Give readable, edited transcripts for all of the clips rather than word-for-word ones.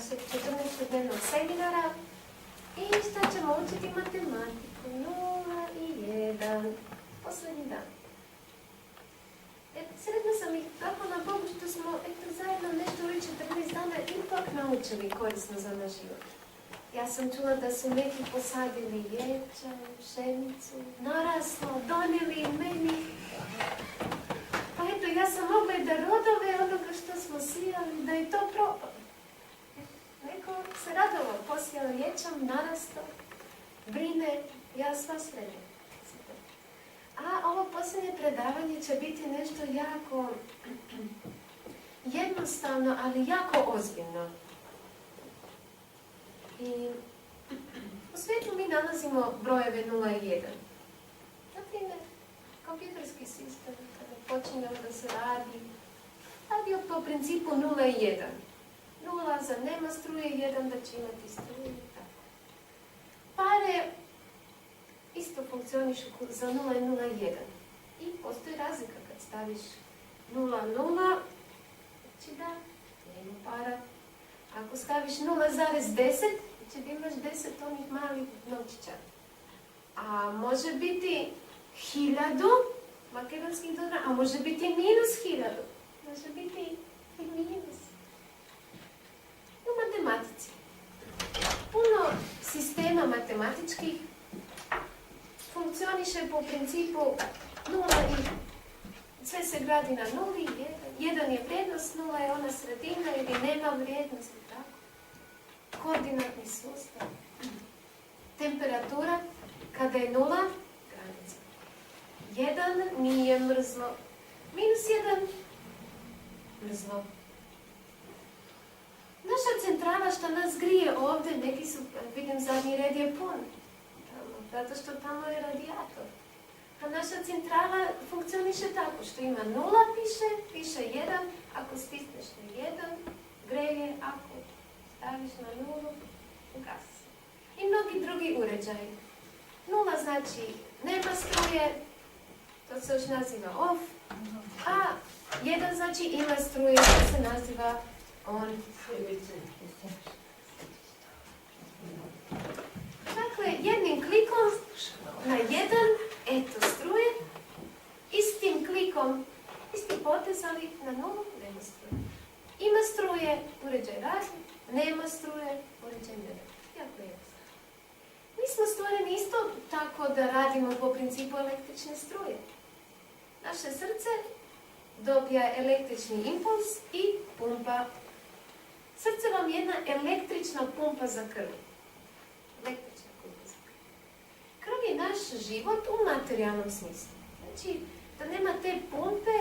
našeg 14-dnevnog seminara i šta ćemo učiti matematiku 0 i 1. Posljednji dan. Sretna sam ih tako na Bogu što smo zajedno nešto ovih 14 dana ipak naučili korisno za naš život. Ja sam čula da su neki posadili ječam, pšenicu, naraslo, donijeli meni. Pa eto, ja sam mogla i da rodove onoga što smo sijali, da je to propalo. Neko se radovao, posijao ječam, narastao, brine, ja sva srednja. A ovo posljednje predavanje će biti nešto jako jednostavno, ali jako ozbiljno. I u svijetu mi nalazimo brojeve 0 i 1. Naprimjer, kompjuterski sistem, kada počinjemo da se radi po principu 0 i 1. 0 za nema struje, 1 da će imati struje i tako. Pare isto funkcionišu za 0 i 0 i 1. I postoji razlika kad staviš 0, 0, znači da, nema para. Ako staviš 0,10, znači da imaš 10 onih malih novčića. A može biti 1000 makedonskih dolara, a može biti -1000. Može biti i minus. U matematici. Puno sistema matematičkih funkcioniše po principu 0 i sve se gradi na 0 i 1. 1 je vrijednost, 0 je ona sredina ili nema vrijednosti, tako? Koordinatni sustav. Temperatura, kada je 0, granica. 1 nije mrzlo. -1, mrzlo. Naša centrala što nas grije ovdje, neki su, vidim zadnji red je pun. Zato što tamo je radijator. A naša centrala funkcioniše tako što ima 0 piše 1, ako stisneš na 1, greje, ako staviš na 0, gasi. I mnogi drugi uređaji. 0 znači nema struje, to se još naziva off, a 1 znači ima struje, to se naziva on. Dakle, jednim klikom na 1, eto struje, istim klikom, istim potez, ali na 0 nema struje. Ima struje, uređaj radi, nema struje, uređaj ne radi. Jako je. Mi smo stvoreni isto tako da radimo po principu električne struje. Naše srce dobija električni impuls i pumpa. Srce vam je jedna električna pumpa za krv. Električna pumpa za krv. Krv je naš život u materijalnom smislu. Znači, da nema te pumpe,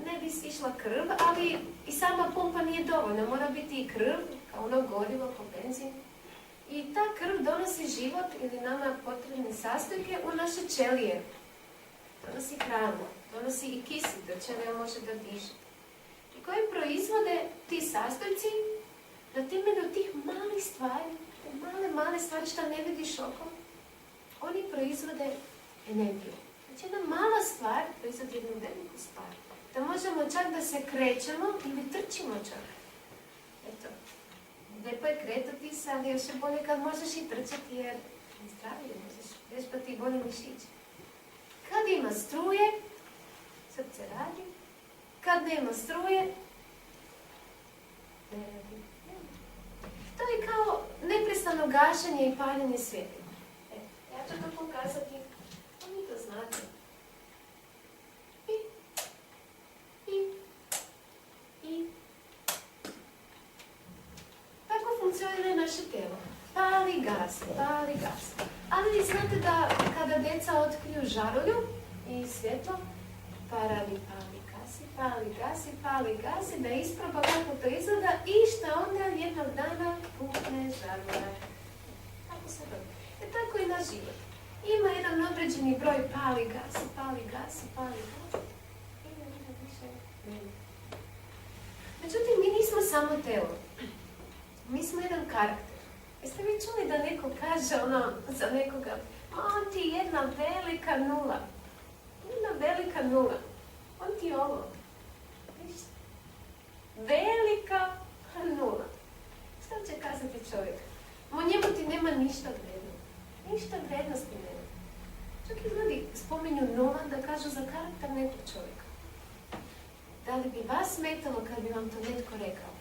ne bi išla krv, ali i sama pumpa nije dovoljna. Mora biti i krv, kao ono gorivo, kao benzin. I ta krv donosi život ili nama potrebne sastojke u naše ćelije. Donosi hranu, donosi i kisik da ćelija može da diše. I koji proizvode ti sastojci na temelju tih malih stvari, male stvari što ne vidiš okom, oni proizvode energiju. Znači jedna mala stvar proizvode jednu veliku stvar. Da možemo čak da se krećemo ili trčimo čak. Eto, lijepo je kretati se, ali još je bolje kad možeš i trčati jer zdravije možeš vježbati i bolje mišiće. Kad ima struje, srce radi. Kad nema struje, ne radi. To je kao neprestano gašenje i paljenje svjetla. Ja ću to pokazati, a vi to znate. I. Tako funkcionira naše tijelo. Pali, gasi, pali, gasi. Ali vi znate da kada djeca otkriju žarulju i svjetlo, pa radi pali, gasi, pali, gasi, pali, gasi, da isproba kako to izgleda i šta onda jednog dana pukne žarulja. Tako se dobi. Tako i naš život. Ima jedan određeni broj pali, gasi, pali, gasi, pali, gasi. Međutim, mi nismo samo telo. Mi smo jedan karakter. Jeste vi čuli da neko kaže za nekoga, on ti je jedna velika nula. Jedna velika nula. On ti je ovo. Velika nula. Šta će kazati čovjek? U njemu ti nema ništa vredno. Ništa vrednosti nema. Čak i ljudi spominju novan da kažu za karakter nekog čovjeka. Da li bi vas smetalo kad bi vam to netko rekao?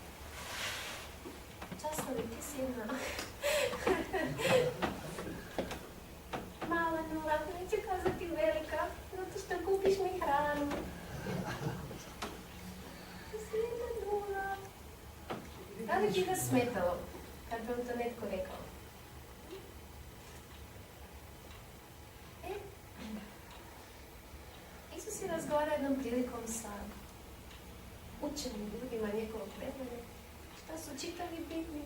Časlovi, ti si jedna mala nula, neće kazati velika, zato što kupiš mi hranu. Ti si jedna nula. Da li bi vas smetalo kad bi vam to netko rekao? Isus je razgovarao jednom prilikom sa učenim ljudima njegovog vremena. Šta su čitali Bibliju?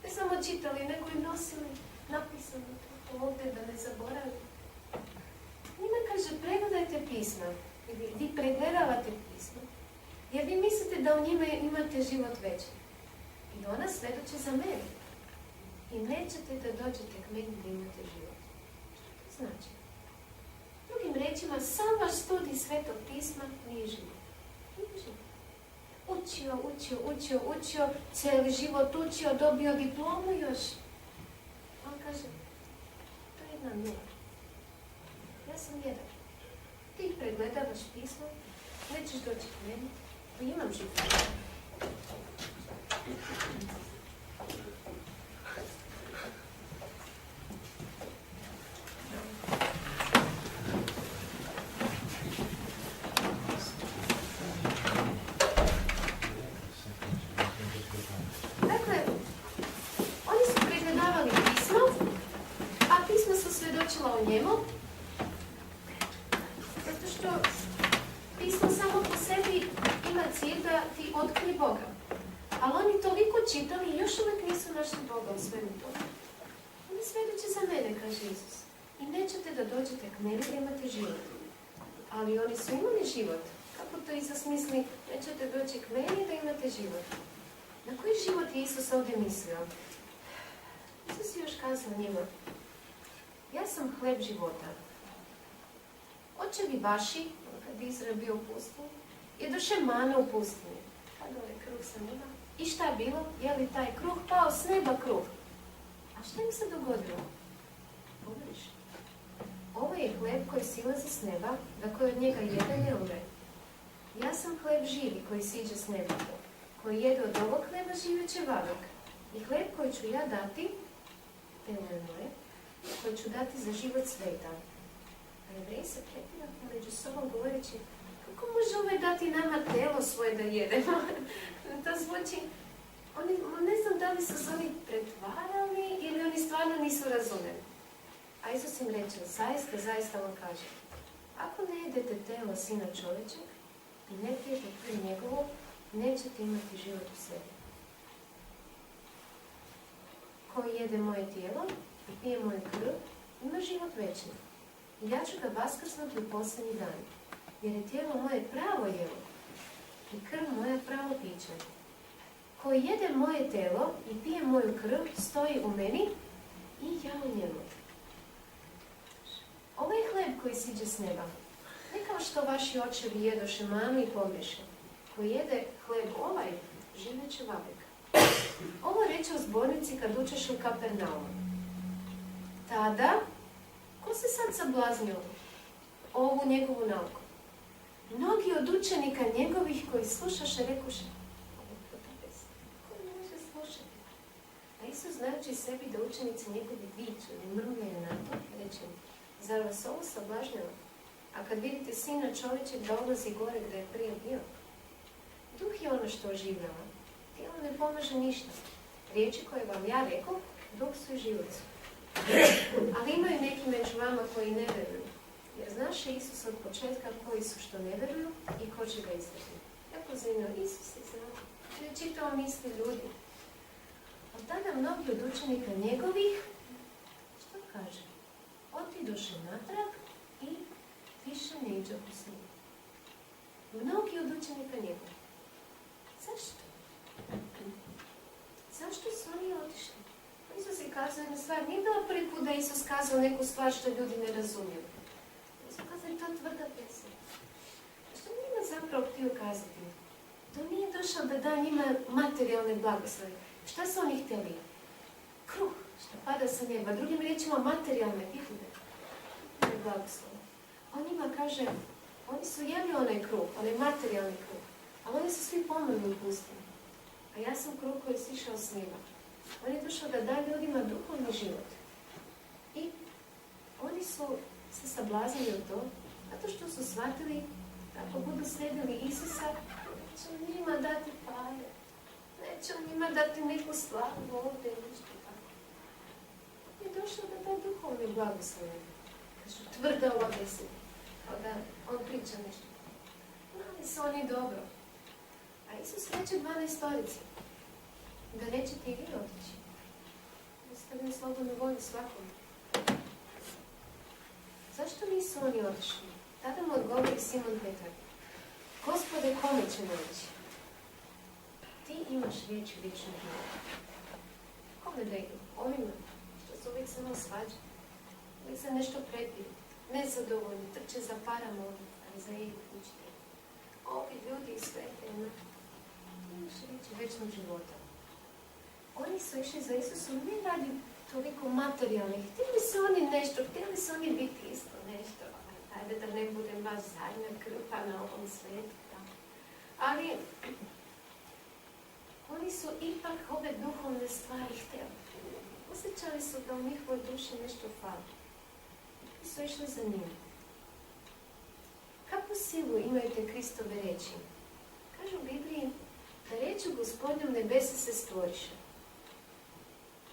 Ne samo čitali, nego i nosili napisano to ovdje da ne zaboravi. Njima kaže, pregledajte pisma. Vi pregledavate pisma. Jer vi mislite da u njima imate život večni. I ona svjedoči za mene. I nećete da dođete k meni da imate život. Što to znači? Drugim rečima, sam vaš studij Svetog pisma nije život. Nije život. Učio, cijeli život učio, dobio diplomu još. On kaže, to je jedna nula. Ja sam jedan. Ti pregledavaš pismo, nećeš doći k meni, i imam život. O njemu, zato što pismo samo po sebi ima cilj da ti otkrije Boga. Ali oni toliko čitali i još uvijek nisu našli Boga u svemu toga. Oni svjedoče za mene, kaže Isus. I nećete da dođete k meni da imate život. Ali oni su imali život. Kako to Isus misli, nećete doći k meni da imate život? Na koji život je Isus ovdje mislio? Isus je još kazao njima, ja sam hleb života. Očevi vaši, kad je Izrael bio u pustinji, jedoše mana u pustinji. Padao je kruh sa neba. I šta je bilo? Je li taj kruh pao s neba kruh? A šta im se dogodilo? Pogledaš. Ovo je hleb koji silazi s neba, da koji od njega jede ne umre. Ja sam hleb živi koji siđe s neba, koji jede od ovog hleba živeće vavek. I hleb koji ću ja dati, telo je moje, koji ću dati za život sveta. A Jevreji se prepiraju među sobom govoreći, kako može ovaj dati nama telo svoje da jedemo? To zvuči, ne znam da li su se oni pretvarali ili oni stvarno nisu razumeli. A Isus im reče, zaista vam kaže, ako ne jedete telo Sina čovječeg i ne pijete krv njegovu, nećete imati život u sebi. Ko jede moje tijelo i pije moju krv, ima život večni. I ja ću ga vaskrsnuti u posljednji dan, jer je tijelo moje pravo jelo i krv moja pravo piće. Ko jede moje telo i pije moju krv, stoji u meni i ja u njemu. Ovo je hleb koji siđe s neba. Ne kao što vaši očevi jedoše manu i pogriješe. Ko jede hleb ovaj, živeće vavek. Ovo reče u zbornici kad učeš u Kapernaumu. Tada, ko se sad sablaznio ovu njegovu nauku? Mnogi od učenika njegovih koji slušaše rekoše, ko ne može slušati? A Isus znajući sebi da učenici njegovi viču, ne mrmljaju na to, reče, zar vas ovo sablažnjava? A kad vidite Sina čovječeg da odlazi gore gdje je prije bio, duh je ono što oživljava. Tijelo ne pomaže ništa. Riječi koje vam ja rekao, duh su i život su. Ali imaju neki među vama koji ne vjeruju. Jer znaše Isus od početka koji su što ne vjeruju i ko će ga izdati. Ja pozivno, Isus je znao. Je čitao misli ljudi. Od tada mnogi od učenika njegovih, što kaže? Otidoše natrag i više ne iđohu s njim. Mnogi od učenika njegovih. Zašto? Zašto su oni otišli? Isus je kazao jednu stvar. Nije bilo prvi put da Isus kazao neku stvar što ljudi ne razumiju. Isus kazao je to tvrda pesma. Što njima zapravo htio kazati? To nije došao da da njima materijalne blagoslove. Šta su oni htjeli? Kruh, što pada sa neba. Drugim riječima materijalne ihode. Ne blagoslove. On njima kaže, oni su jeli onaj kruh, onaj materijalni kruh, ali oni su svi pomrli u pustini. A ja sam kruh koji je sišao s neba. On je došao da da ljudima duhovni život. I oni su se sablaznili u to, zato što su shvatili da ako budu slijedili Isusa, neće on njima dati pare, neće on njima dati neku slavu ovdje, nešto tako. On je došao da da duhovni blagoslov. Kažu, tvrda ova beseda, kao da on priča nešto. Znali su oni dobro. A Isus reče 12-torici, da nećete i vi otići. Ostavim slobodnu volju svakom. Zašto nisu oni otišli? Tada mu odgovori Simon Petar. Gospode, kome ćemo ići? Ti imaš riječ vječnog života. Kome da idu? Ovima što se uvijek samo svađa. Uvijek se nešto prepiju. Nezadovoljni, trče za parama ovdje, ali za ego kućite. Ovi ljudi i sve tema. Imaš riječ vječnog života. Oni su išli za Isusom ne radi toliko materijalnih. Htjeli su oni nešto, htjeli su oni biti isto nešto. Ajde da ne budem baš zadnja krpa na ovom svijetu. Ali oni su ipak ove duhovne stvari htjeli. Osjećali su da u njihovoj duši nešto fali. I su išli za njim. Kakvu silu imaju te Kristove reči? Kažu u Bibliji da reču Gospodnjom nebesa se stvoriše.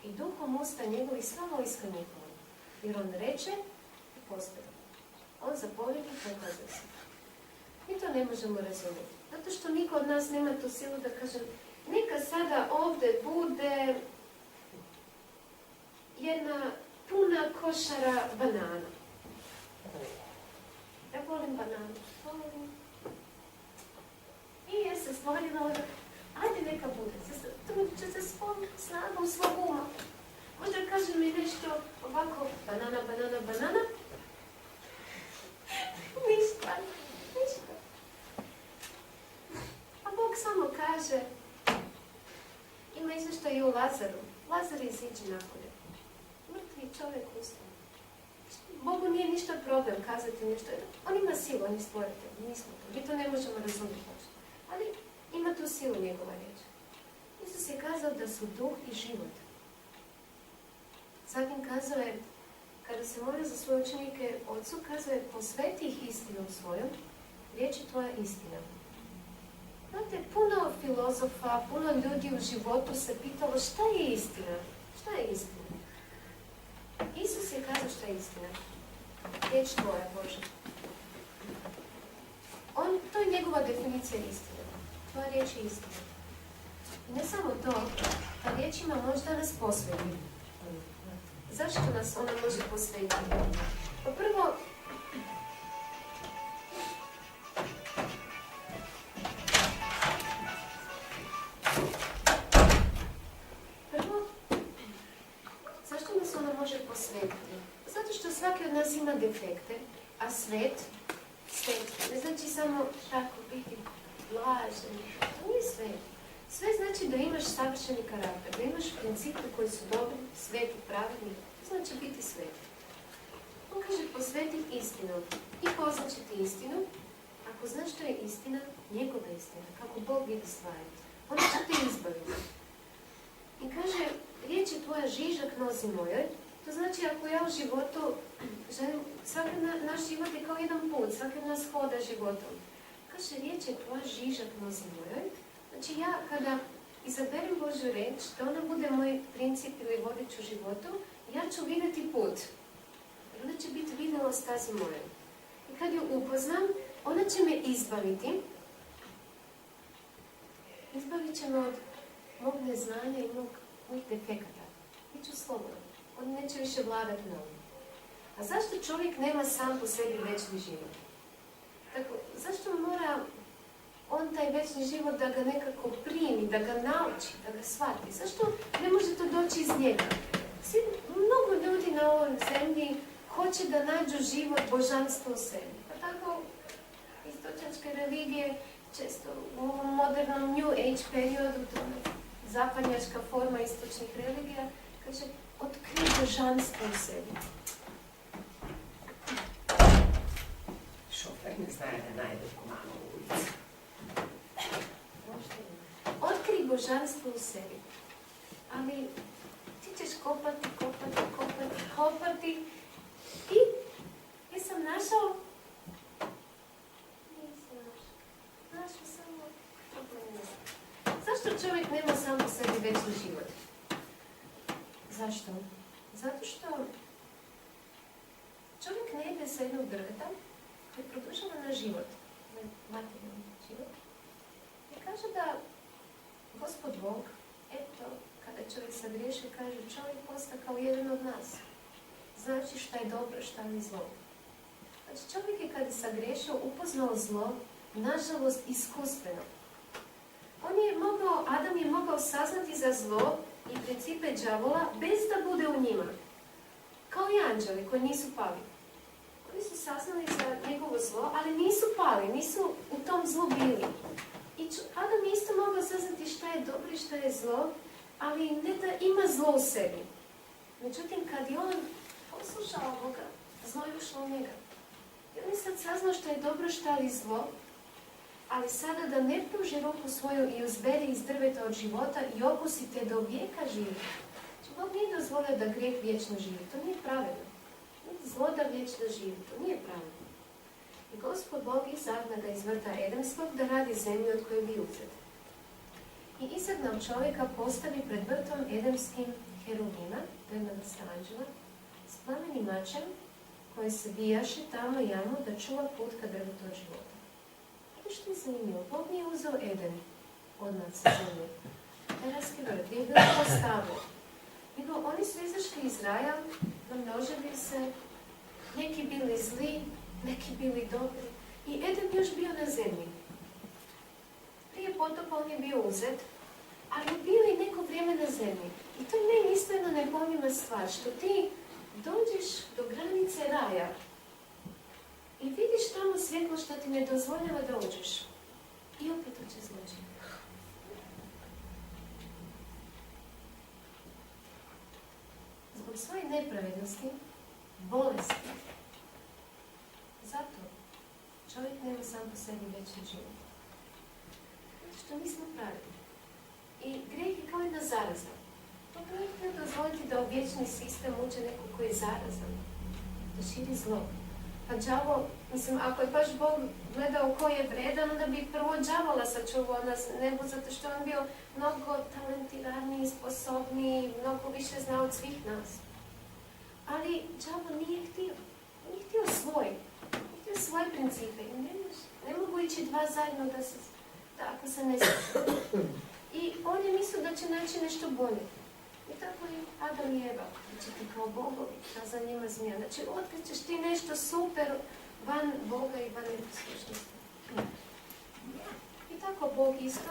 I duhom usta njegovi sva vojska njihova. Jer on reče i postoji. On zapovjedi i pokazuje se. Mi to ne možemo razumjeti. Zato što niko od nas nema tu silu da kaže neka sada ovdje bude jedna puna košara banana. Ja volim bananu. I ja se stvorila ajde neka bude. Trudit će se svom snagom svog uma. Možda kaže mi nešto ovako, banana, banana, banana. Ništa. A Bog samo kaže, ima izvještaj i u Lazaru. Lazar iziđe napolje. Mrtvi čovjek ustane. Bogu nije ništa problem kazati nešto. On ima silu, on je stvoritelj. Nismo to. Mi to ne možemo razumjeti. Ali ima tu silu njegova riječ. Isus je kazao da su duh i život. Zatim kazao je, kada se molio za svoje učenike, Otcu kazao je, posveti ih istinom svojom, riječ je tvoja istina. Znate, puno filozofa, puno ljudi u životu se pitalo šta je istina? Šta je istina? Isus je kazao šta je istina. Riječ tvoja, Bože. To je njegova definicija istine. Tvoja riječ je istina. I ne samo to, ta riječ ima možda nas posveti. Zašto nas ona može posvetiti? Pa prvo, zašto nas ona može posvetiti? Zato što svaki od nas ima defekte, a svet ne znači samo tako biti blažen. To nije svet. Sve znači da imaš savršeni karakter, da imaš principe koji su dobri, sveti, pravedni. To znači biti sveti. On kaže posveti istinom i poznat će ti istinu. Ako znaš što je istina, njegova istina, kako Bog vidi stvari. On će te izbaviti. I kaže, riječ je tvoja žižak nozi mojoj. To znači ako ja u životu želim, svaki naš život je kao jedan put, svaki od nas hoda životom. Kaže, riječ je tvoja žižak nozi mojoj. Znači ja kada izaberem Božju reč, da ona bude moj princip ili vodič u životu, ja ću vidjeti put. I onda će biti vidjelo stazi moje. I kad ju upoznam, ona će me izbaviti. Izbavit će me od mog neznanja i mojih defekata. Biću slobodna. On neće više vladati na ovom. A zašto čovjek nema sam po sebi večni život? Tako, zašto mora on taj večni život da ga nekako primi, da ga nauči, da ga shvati? Zašto ne može to doći iz njega? Mnogo ljudi na ovoj zemlji hoće da nađu život, božanstvo u sebi. Pa tako istočnjačke religije često u ovom modernom New Age periodu to zapadnjačka forma istočnih religija, kaže, otkri božanstvo u sebi. Šofer ne zna da najde komano u ulici. Otkri božanstvo u sebi. Ali ti ćeš kopati i jesam našao? Nisam našao. Našao samo probleme. Zašto čovjek nema sam po sebi večni život? Zašto? Zato što čovjek ne ide sa jednog drveta koji produžava na život, na materijalni život. I kaže da Gospod Bog, eto, kada čovjek sagriješi, kaže čovjek posta kao jedan od nas. Znači šta je dobro, šta je zlo. Znači čovjek je kada je sagriješio upoznao zlo, nažalost iskustveno. Adam je mogao saznati za zlo i principe đavola bez da bude u njima. Kao i anđeli koji nisu pali. Oni su saznali za njegovo zlo, ali nisu pali, nisu u tom zlu bili. I Adam je isto mogao saznati šta je dobro i šta je zlo, ali ne da ima zlo u sebi. Međutim, kad je on poslušao Boga, zlo je ušlo u njega. I on je sad saznao šta je dobro, šta je zlo, ali sada da ne pruži ruku svoju i uzberi iz drveta od života i okusite do vijeka živi. Znači, Bog nije dozvolio da grijeh vječno živi, to nije pravedno. Nije zlo da vječno živi, to nije pravedno. I Gospod Bog izagna ga iz vrta Edemskog da radi zemlju od koje bi uzet. I izagnao čovjeka postavi pred vrtom Edemskim heruvima, to je jedna vrsta anđela, s plamenim mačem koji se bijaše tamo i jamo da čuva put ka drvetu od života. I što je zanimljivo, Bog nije uzeo Eden odmah sa zemlje. Teranski vrt je bilo postavio. Nego oni su izašli iz raja, namnožili se, neki bili zli, neki bili dobri. I Eden još bio na zemlji. Prije potopa on je bio uzet, ali je bio i neko vrijeme na zemlji. I to je meni isto jedna nepojmljiva stvar, što ti dođeš do granice raja i vidiš tamo svjetlo što ti ne dozvoljava da uđeš. I opet hoće zločin. Zbog svoje nepravednosti, bolesti, zato čovjek nema sam po sebi večni život. Zato što nismo pravedni. I grijeh je kao jedna zaraza. To ne dozvoliti da u vječni sistem uđe neko koji je zarazan, da širi zlo. Pa đavo, mislim, ako je baš Bog gledao ko je vredan, onda bi prvo đavola sačuvao nas nebu, zato što on bio mnogo talentiraniji, sposobniji, mnogo više znao od svih nas. Ali đavo nije htio svoje principe. I ne mogu ići dva zajedno da ako se ne sjeća. I on je mislio da će naći nešto bolje. I tako i Adam i Eva, da će ti kao bogovi, da za njima zmija. Znači, otkrićeš ti nešto super van Boga i van neposlušnosti. I tako Bog isto.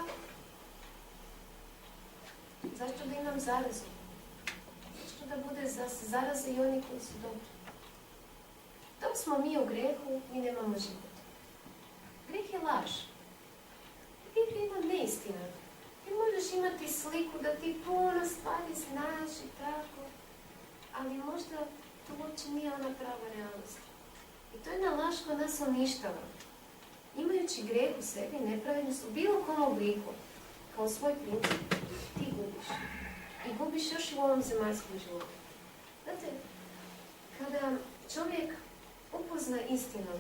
Zašto da imam zarazu? Zašto da bude zaraze i oni koji su dobri? Dok smo mi u grehu, mi nemamo život. Greh je laž. Greh je jedna neistina. Ti možeš imati sliku da ti puno stvari znaš i tako, ali možda to uopće nije ona prava realnost. I to je jedna laž koja nas uništava. Imajući greh u sebi, nepravednost u bilo kom obliku, kao svoj princip, ti gubiš. I gubiš još i u ovom zemaljskom životu. Znate, kada čovjek upozna istinu,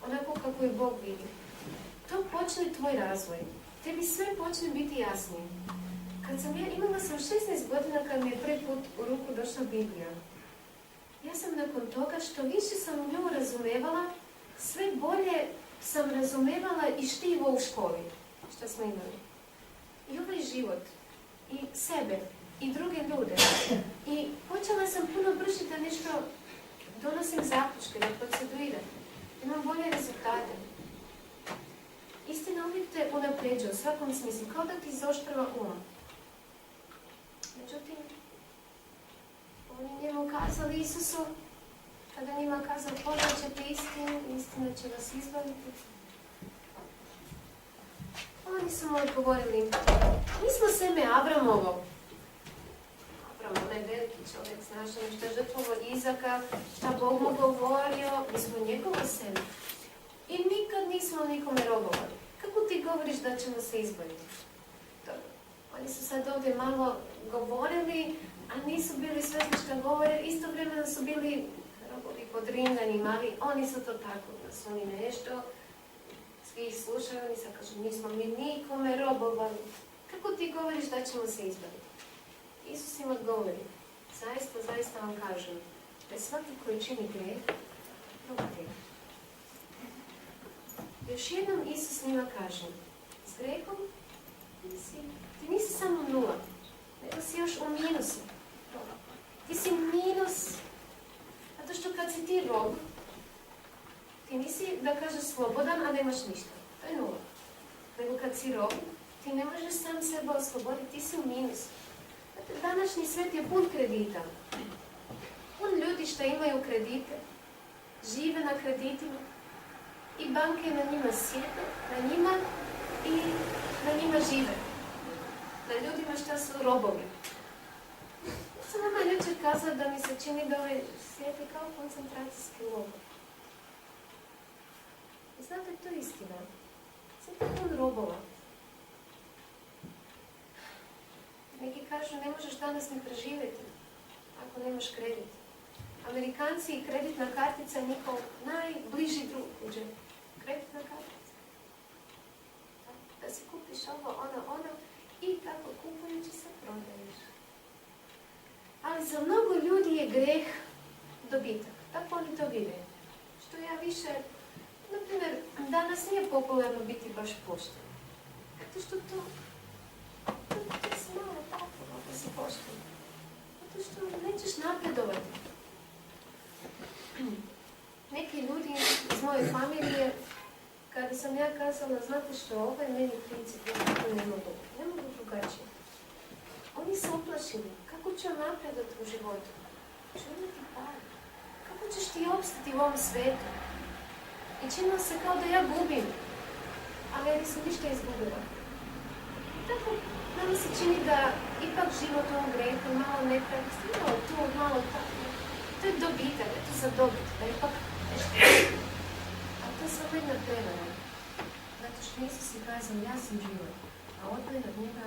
onako kako je Bog vidi, to počne tvoj razvoj. Tebi sve počne biti jasnije. Imala sam 16 godina kad mi je prvi put u ruku došla Biblija. Ja sam nakon toga, što više sam u nju razumevala, sve bolje sam razumevala i štivo u školi, što smo imali. I ovaj život, i sebe, i druge ljude. I počela sam puno brže da nešto donosim zaključke, da proceduiram. Imam bolje rezultate. Istina uvijek te unapređuje u svakom smislu, kao da ti izoštrava Međutim, oni njemu kazali Isusu, kada njima kazao poznaćete istinu, istina će vas izbaviti. Oni su mu odgovorili, Nismo seme Abramovo. Abram, onaj veliki čovjek, znaš, ono što je žrtvovo Izaka, šta Bog mu govorio, mi smo njegovo seme. I nikad nismo nikome robovali. Kako ti govoriš da ćemo se izboriti? Dobro. Oni su sad ovdje malo govorili, a nisu bili svjesni što govore, istovremeno su bili robovi podringani, mali, oni su to tako, da su oni nešto, svi ih slušaju, oni sad kažu, nismo mi nikome robovali. Kako ti govoriš da ćemo se izboriti? Isus im odgovori, zaista vam kažem, da je svaki koji čini grijeh, robite. Još jednom Isus njima kaže, s grehom ti nisi samo nula, nego si još u minusu. Ti si minus, zato što kad si ti rob, ti nisi, da kažeš, slobodan, a nemaš ništa. To je nula. Nego kad si rob, ti ne možeš sam sebe osloboditi, ti si u minusu. Znate, današnji svijet je pun kredita. Pun ljudi što imaju kredite, žive na kreditima i banke na njima sjede, na njima i na njima žive. Na ljudima što su robovi. Ja sam nama jučer kazala da mi se čini da ovaj svijet je kao koncentracijski logor. I znate, to je istina. Svijet je pun robova. Neki kažu, ne možeš danas ni preživjeti ako nemaš kredit. Amerikanci i kreditna kartica je njihov najbliži drug uđe. Kreditna kartica. Da si kupiš ovo, ono i tako kupujući se prodaješ. Ali za mnogo ljudi je greh dobitak. Tako oni to vide. Što ja više, na primjer, danas nije popularno biti baš pošten. Zato što to se malo tako, da si pošten. Zato što nećeš napredovati. Neki ljudi iz moje familije, kada sam ja kazala, znate što, ovo je meni princip, ja to ne mogu drugačije. Oni se uplašili, kako ću napredati u životu? Ću imati par. Kako ćeš ti opstati u ovom svetu? I činilo se kao da ja gubim, ali ja nisam ništa izgubila. Tako, nama se čini da ipak život u ovom grehu malo nepravnosti, malo tu, malo tako. To je dobitak, da je to za dobit, da je ipak nešto. A to je samo jedna prevara. Zato što Isus je kazao, ja sam život, a odvojeno od njega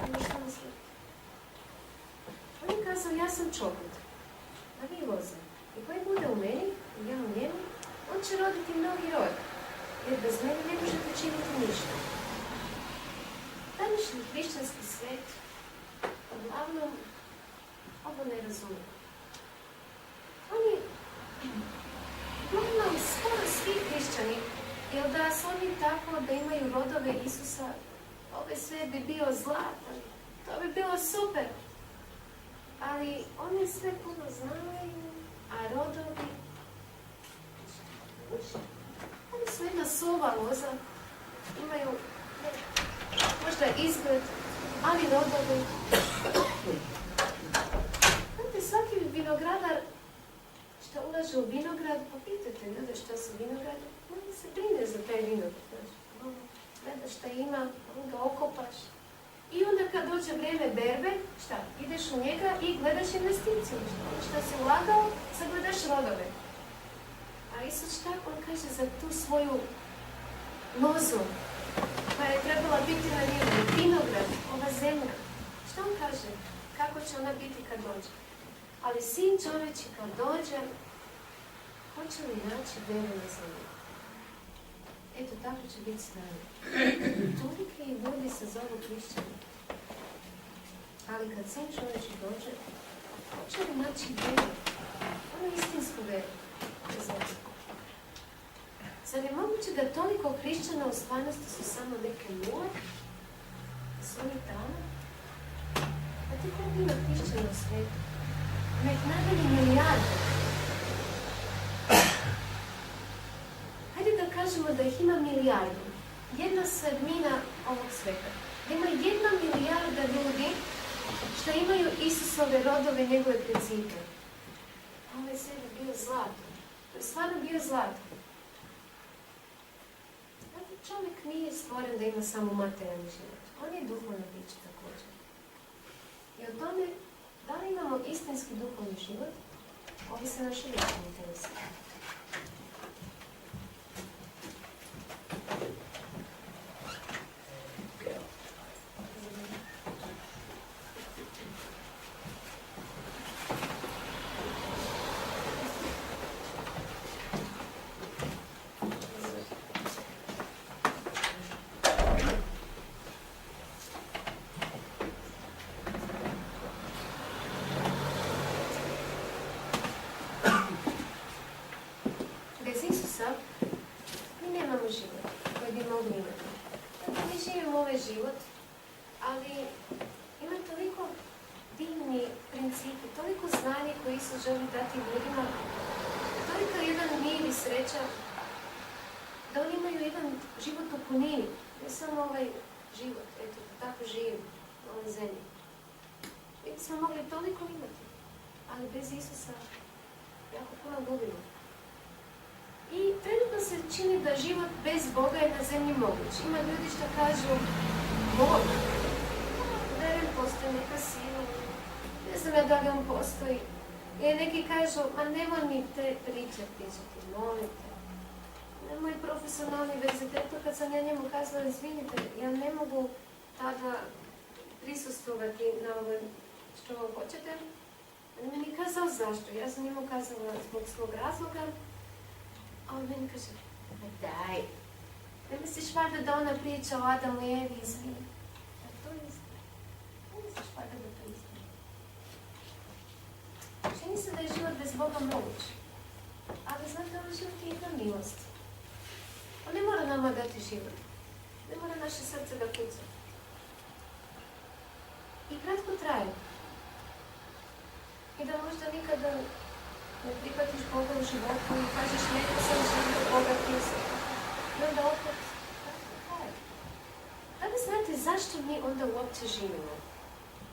nema što misliti. On je kazao, ja sam čokot, a vi loza. I koji bude u meni, i ja u njemu, on će roditi mnogi rod, jer bez mene ne možete činiti ništa. Današnji hrišćanski svet uglavnom ovo ne razumije. Oni, uglavnom skoro svi hrišćani, jer da su oni tako da imaju rodove Isusa, ovaj svijet bi bio zlatan, to bi bilo super. Ali oni sve puno znaju, a rodovi, oni su jedna sova loza, imaju možda izgled, ali rodovi. Znate, svaki vinogradar što ulaže u vinograd, pa pitajte ljude što su vinograd, on se brine za taj vinograd. Gledaš šta ima, on ga okopaš. I onda kad dođe vrijeme berbe, šta? Ideš u njega i gledaš investiciju. Šta si ulagao, sad gledaš rodove. A Isus šta? On kaže za tu svoju lozu koja je trebala biti na njemu, vinograd, ova zemlja. Šta on kaže? Kako će ona biti kad dođe? Ali sin čovječi kad dođe, hoće li naći veru na zemlji? Eto, tako će biti s nami. Tolike i ljudi se zovu hrišćani. Ali kad sin čovječi dođe, hoće li naći veru? Ono istinsku veru. Zar je moguće da toliko hrišćana u stvarnosti su samo neke nule? Da su oni tamo? A ti koliko ima hrišćana u svijetu? Ima ih najbolji milijarde. Hajde da kažemo da ih ima milijardu. Jedna sedmina ovog sveta. Da ima 1 milijarda ljudi što imaju Isusove rodove, njegove principe. A ovaj svijet je bio zlato. To je stvarno bio zlato. Čovjek nije stvoren da ima samo materijalni život. On je duhovno biće također. I o tome, da li imamo istinski duhovni život, ovisi naše vječne interese. Bez Isusa mi nemamo život koji bi mogli imati. Dakle, mi živimo ovaj život, ali ima toliko divni principi, toliko znanja koji Isus želi dati ljudima, toliko jedan mir i sreća, da oni imaju jedan život u punini, ne samo ovaj život, eto, tako živim na ovoj zemlji. Mi bismo mogli toliko imati, ali bez Isusa jako puno gubimo. I trenutno se čini da život bez Boga je na zemlji moguć. Ima ljudi što kažu, Bog, verujem, postoji neka sila, ne znam ja da li on postoji. I neki kažu, ma nemoj mi te pričati, molite. Na moj profesionalni univerzitetu, kad sam ja njemu kazala, izvinite, ja ne mogu tada prisustvovati na ovoj što hoćete. On mi nije kazao zašto, ja sam njemu kazala zbog svog razloga. A on meni kaže, ma daj, ne misliš valjda da ona priča o Adamu i Evi, izvini. A to je istina. Ne misliš valjda da to je istina. Čini se da je život bez Boga moguć. Ali znate, ovaj život je jedna milost. On ne mora nama dati život. Ne mora naše srce da kuca. I kratko traje. I da možda nikada ne prihvatiš Boga u životu i kažeš neko sam živio, Boga ti se. I onda opet, kratko traje. Da li znate zašto mi onda uopće živimo?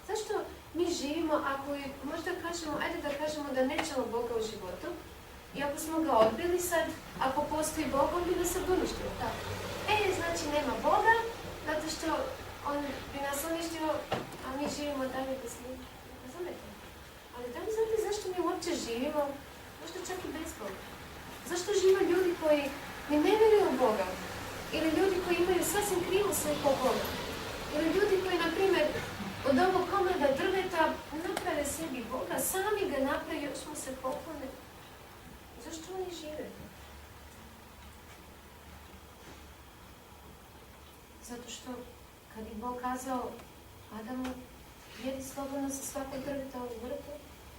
Zašto mi živimo ako možda kažemo, ajde da kažemo da nećemo Boga u životu, i ako smo ga odbili sad, ako postoji Bog, on bi nas sad uništio, tako. Znači nema Boga, zato što on bi nas uništio, a mi živimo dalje bez njega. Razumete? Ali da li znate zašto mi uopće živimo? Možda čak i bez Boga. Zašto žive ljudi koji ne vjeruju u Boga? Ili ljudi koji imaju sasvim krivu sliku o Boga? Ili ljudi koji, na primjer, od ovog komada drveta naprave sebi Boga, sami ga naprave, još mu se poklone. Zašto oni žive? Zato što kad je Bog kazao Adamu, jedi slobodno sa svakog drveta u vrtu,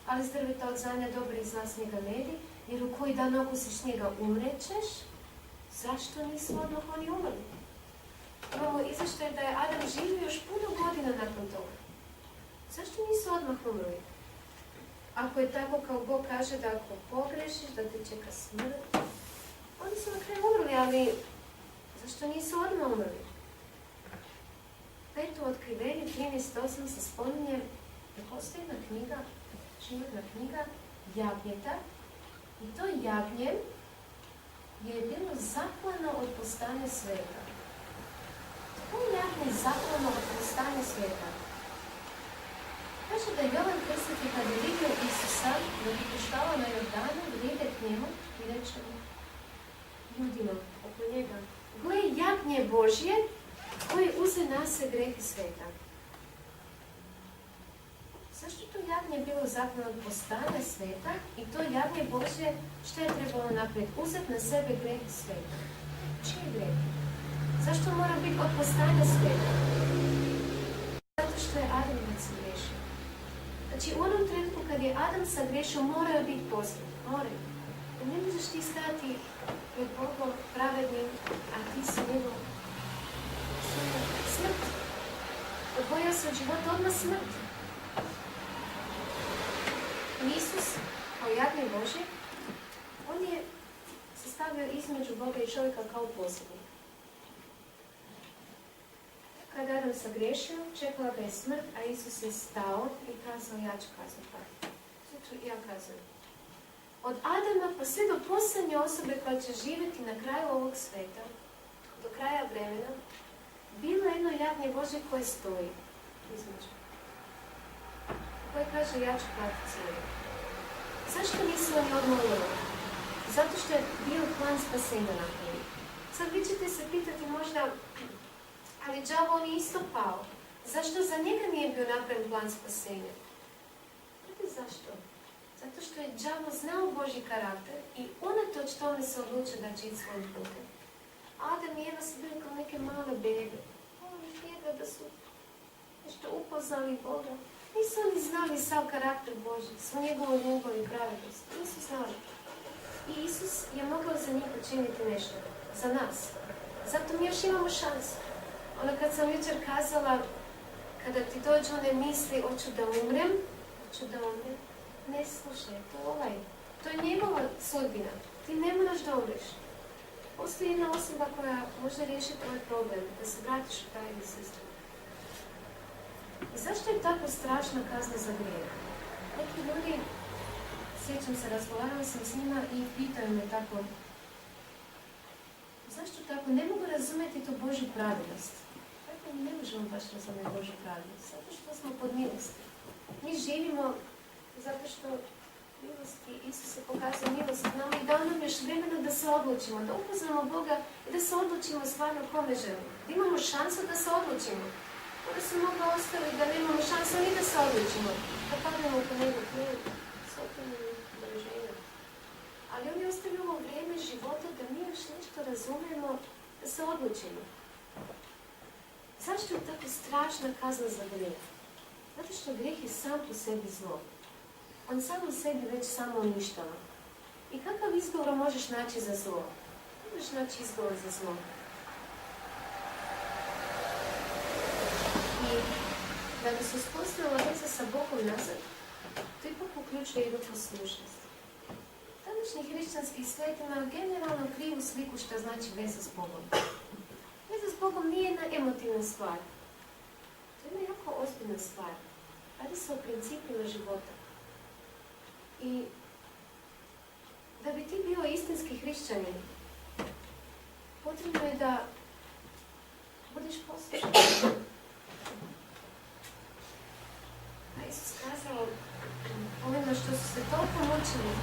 ali s drveta od znanja dobra i zla s njega ne jedi, jer u koji dan okusiš njega umrećeš, zašto nisu odmah oni umrli? Imamo izvještaj da je Adam živio još puno godina nakon toga. Zašto nisu odmah umrli? Ako je tako kao Bog kaže da ako pogrešiš, da te čeka smrt, oni su na kraju umrli, ali zašto nisu odmah umrli? Peto otkrivenje 13.8 se spominje da postoji jedna knjiga, životna knjiga Jagnjeta, i to jagnje je bilo zaklano od postanja sveta. To jagnje je zaklano od postanja sveta. Kaže da je Jovan Krstitelj kad je vidio Isusa, da bi puštao na Jordanu, da ide k njemu i reče ljudima oko njega, gle jagnje Božje koje uze na se grehe sveta. Zašto to jagnje bilo zaklano od postanja sveta i to jagnje Božje što je trebalo napraviti? Uzeti na sebe grehe sveta. Čije grehe? Zašto mora biti od postanja sveta? Zato što je Adam sagriješio. Znači u onom trenutku kad je Adam sagriješio moraju biti posljed. Moraju. Ne možeš ti stati pred Bogom pravednim, a ti si njegov smrt. Odbojao se od života odmah smrt. Isus, kao jagnje Božje, on je se stavio između Boga i čovjeka kao posljednik. Kada je Adam sagriješio, čekala ga je smrt, a Isus je stao i kazao, ja ću kazati. Znači, ja kazujem. Od Adama pa sve do posljednje osobe koja će živjeti na kraju ovog sveta, do kraja vremena, najvjerojatnije Bože koji stoji između. Koji kaže ja ću platiti cijelu. Zašto nisu oni odmah umrli? Zato što je bio plan spasenja napravljen. Sad vi ćete se pitati možda, ali đavo on je isto pao. Zašto za njega nije bio napravljen plan spasenja? Znate zašto? Zato što je đavo znao Božji karakter i unatoč tome se odlučio da će ići svojim putem. Adam i Eva su bili kao neke male bebe. Oni njega da su nešto upoznali Boga. Nisu oni znali sav karakter Božji, svu njegovu ljubav i pravednost. Nisu znali. I Isus je mogao za njih učiniti nešto. Za nas. Zato mi još imamo šansu. Ono kad sam jučer kazala, kada ti dođu one misli, hoću da umrem, ne slušaj, to je njegova sudbina. Ti ne moraš da umreš. Postoji jedna osoba koja može riješiti ovaj problem, da se vratiš u taj sestru. I zašto je tako strašna kazna za grijeh? Neki ljudi, sjećam se, razgovarala sam s njima i pitaju me tako, zašto tako? Ne mogu razumjeti tu Božju pravednost. Tako ne možemo baš razumjeti Božju pravednost, zato što smo pod milosti. Mi živimo zato što milosti, Isus je pokazao milost nama i dao nam još vremena da se odlučimo, da upoznamo Boga i da se odlučimo stvarno kome želimo. Da imamo šansu da se odlučimo. Onda se mogla ostaviti da nemamo šansu ni da se odlučimo. Da padnemo po nego klijevu, s okrenim doženjem. Ali on je ostavio ovo vrijeme života da mi još nešto razumijemo, da se odlučimo. Zašto je tako strašna kazna za grijeh? Zato što grijeh je sam po sebi zlo. On sam u sebi već samo uništava. I kakav izgovor možeš naći za zlo? Možeš naći izgovor za zlo. I da bi se uspostavila veza sa Bogom nazad, to ipak uključuje jednu poslušnost. Današnji hrišćanski svijet ima generalno krivu sliku što znači veza s Bogom. Veza s Bogom nije jedna emotivna stvar. To je jedna jako ozbiljna stvar. Radi se o principima života. I da bi ti bio istinski hrišćanin, potrebno je da budeš poslušan. A Isus kazao ovima što su se toliko mučili,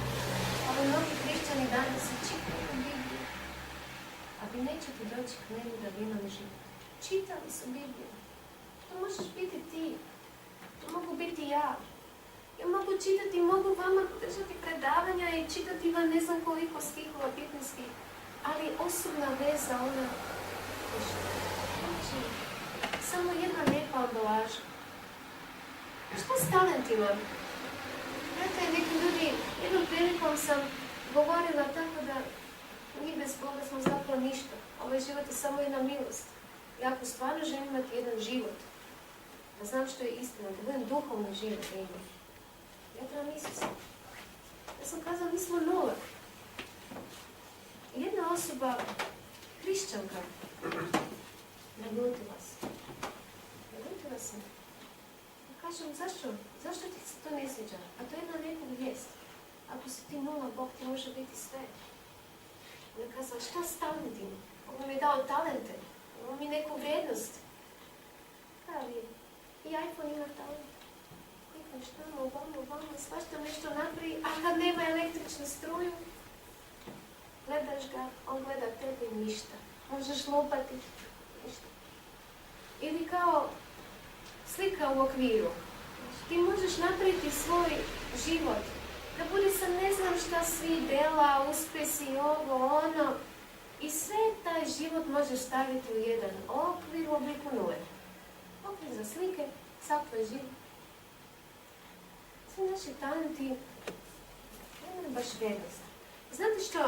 ali mnogi hrišćani danas se čitaju Bibliju, a vi nećete doći k meni da vi imali život. Čitali su Bibliju. To možeš biti ti. To mogu biti ja. Ja mogu čitati, mogu vama držati predavanja i čitati vam ne znam koliko stihova bitnih, ali osobna veza, ona znači, samo jedna lijepa ambalaža. Što s talentima? Znate, neki ljudi, jednom prilikom sam govorila tako da mi bez Boga smo zapravo ništa. Ovaj život je samo jedna milost. I ako stvarno želim imati jedan život, da znam što je istina, da budem duhovni život da imam, ja trebam Isusa. Ja sam kazala, mi smo nula. Jedna osoba, hrišćanka, naljutila se. Naljutila se. Ja kažem, zašto ti se to ne sviđa? A to je jedna lijepa vijest. Ako si ti nula, Bog ti može biti sve. Ona je kazala, šta s talentima? On mi je dao talente. Imamo mi neku vrijednost. Ali i iPhone ima talent. Klikaš tamo, ovamo, svašta nešto napravi, a kad nema električnu struju, gledaš ga, on gleda tebe i ništa. Možeš lupati, ništa. Ili kao slika u okviru. Ti možeš napraviti svoj život, da bude sa ne znam šta svi dela, uspjesi, ovo, ono. I sve taj život možeš staviti u jedan okvir u obliku nule. Okvir za slike, sav tvoj život. Svi naši talenti nemaju baš vrijednost. Znate što?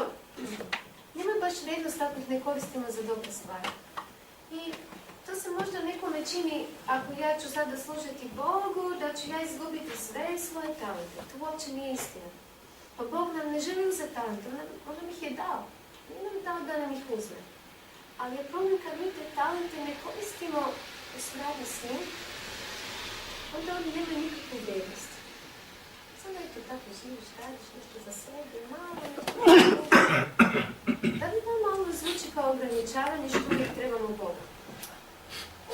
Nemaju baš vrijednost ako ih ne koristimo za dobre stvari. I to se možda nekome čini, ako ja ću sada služiti Bogu, da ću ja izgubiti sve svoje talente. To uopće nije istina. Pa Bog nam ne želi uzeti talente, on nam ih je dao. Nije nam dao da nam ih uzme. Ali je problem kad mi te talente ne koristimo u suradnji s njim, onda oni nemaju nikakvu vrijednost. Samo je to tako živiš, radiš nešto za sebe, malo nešto. Da li vam malo zvuči kao ograničavanje što uvijek trebamo Boga?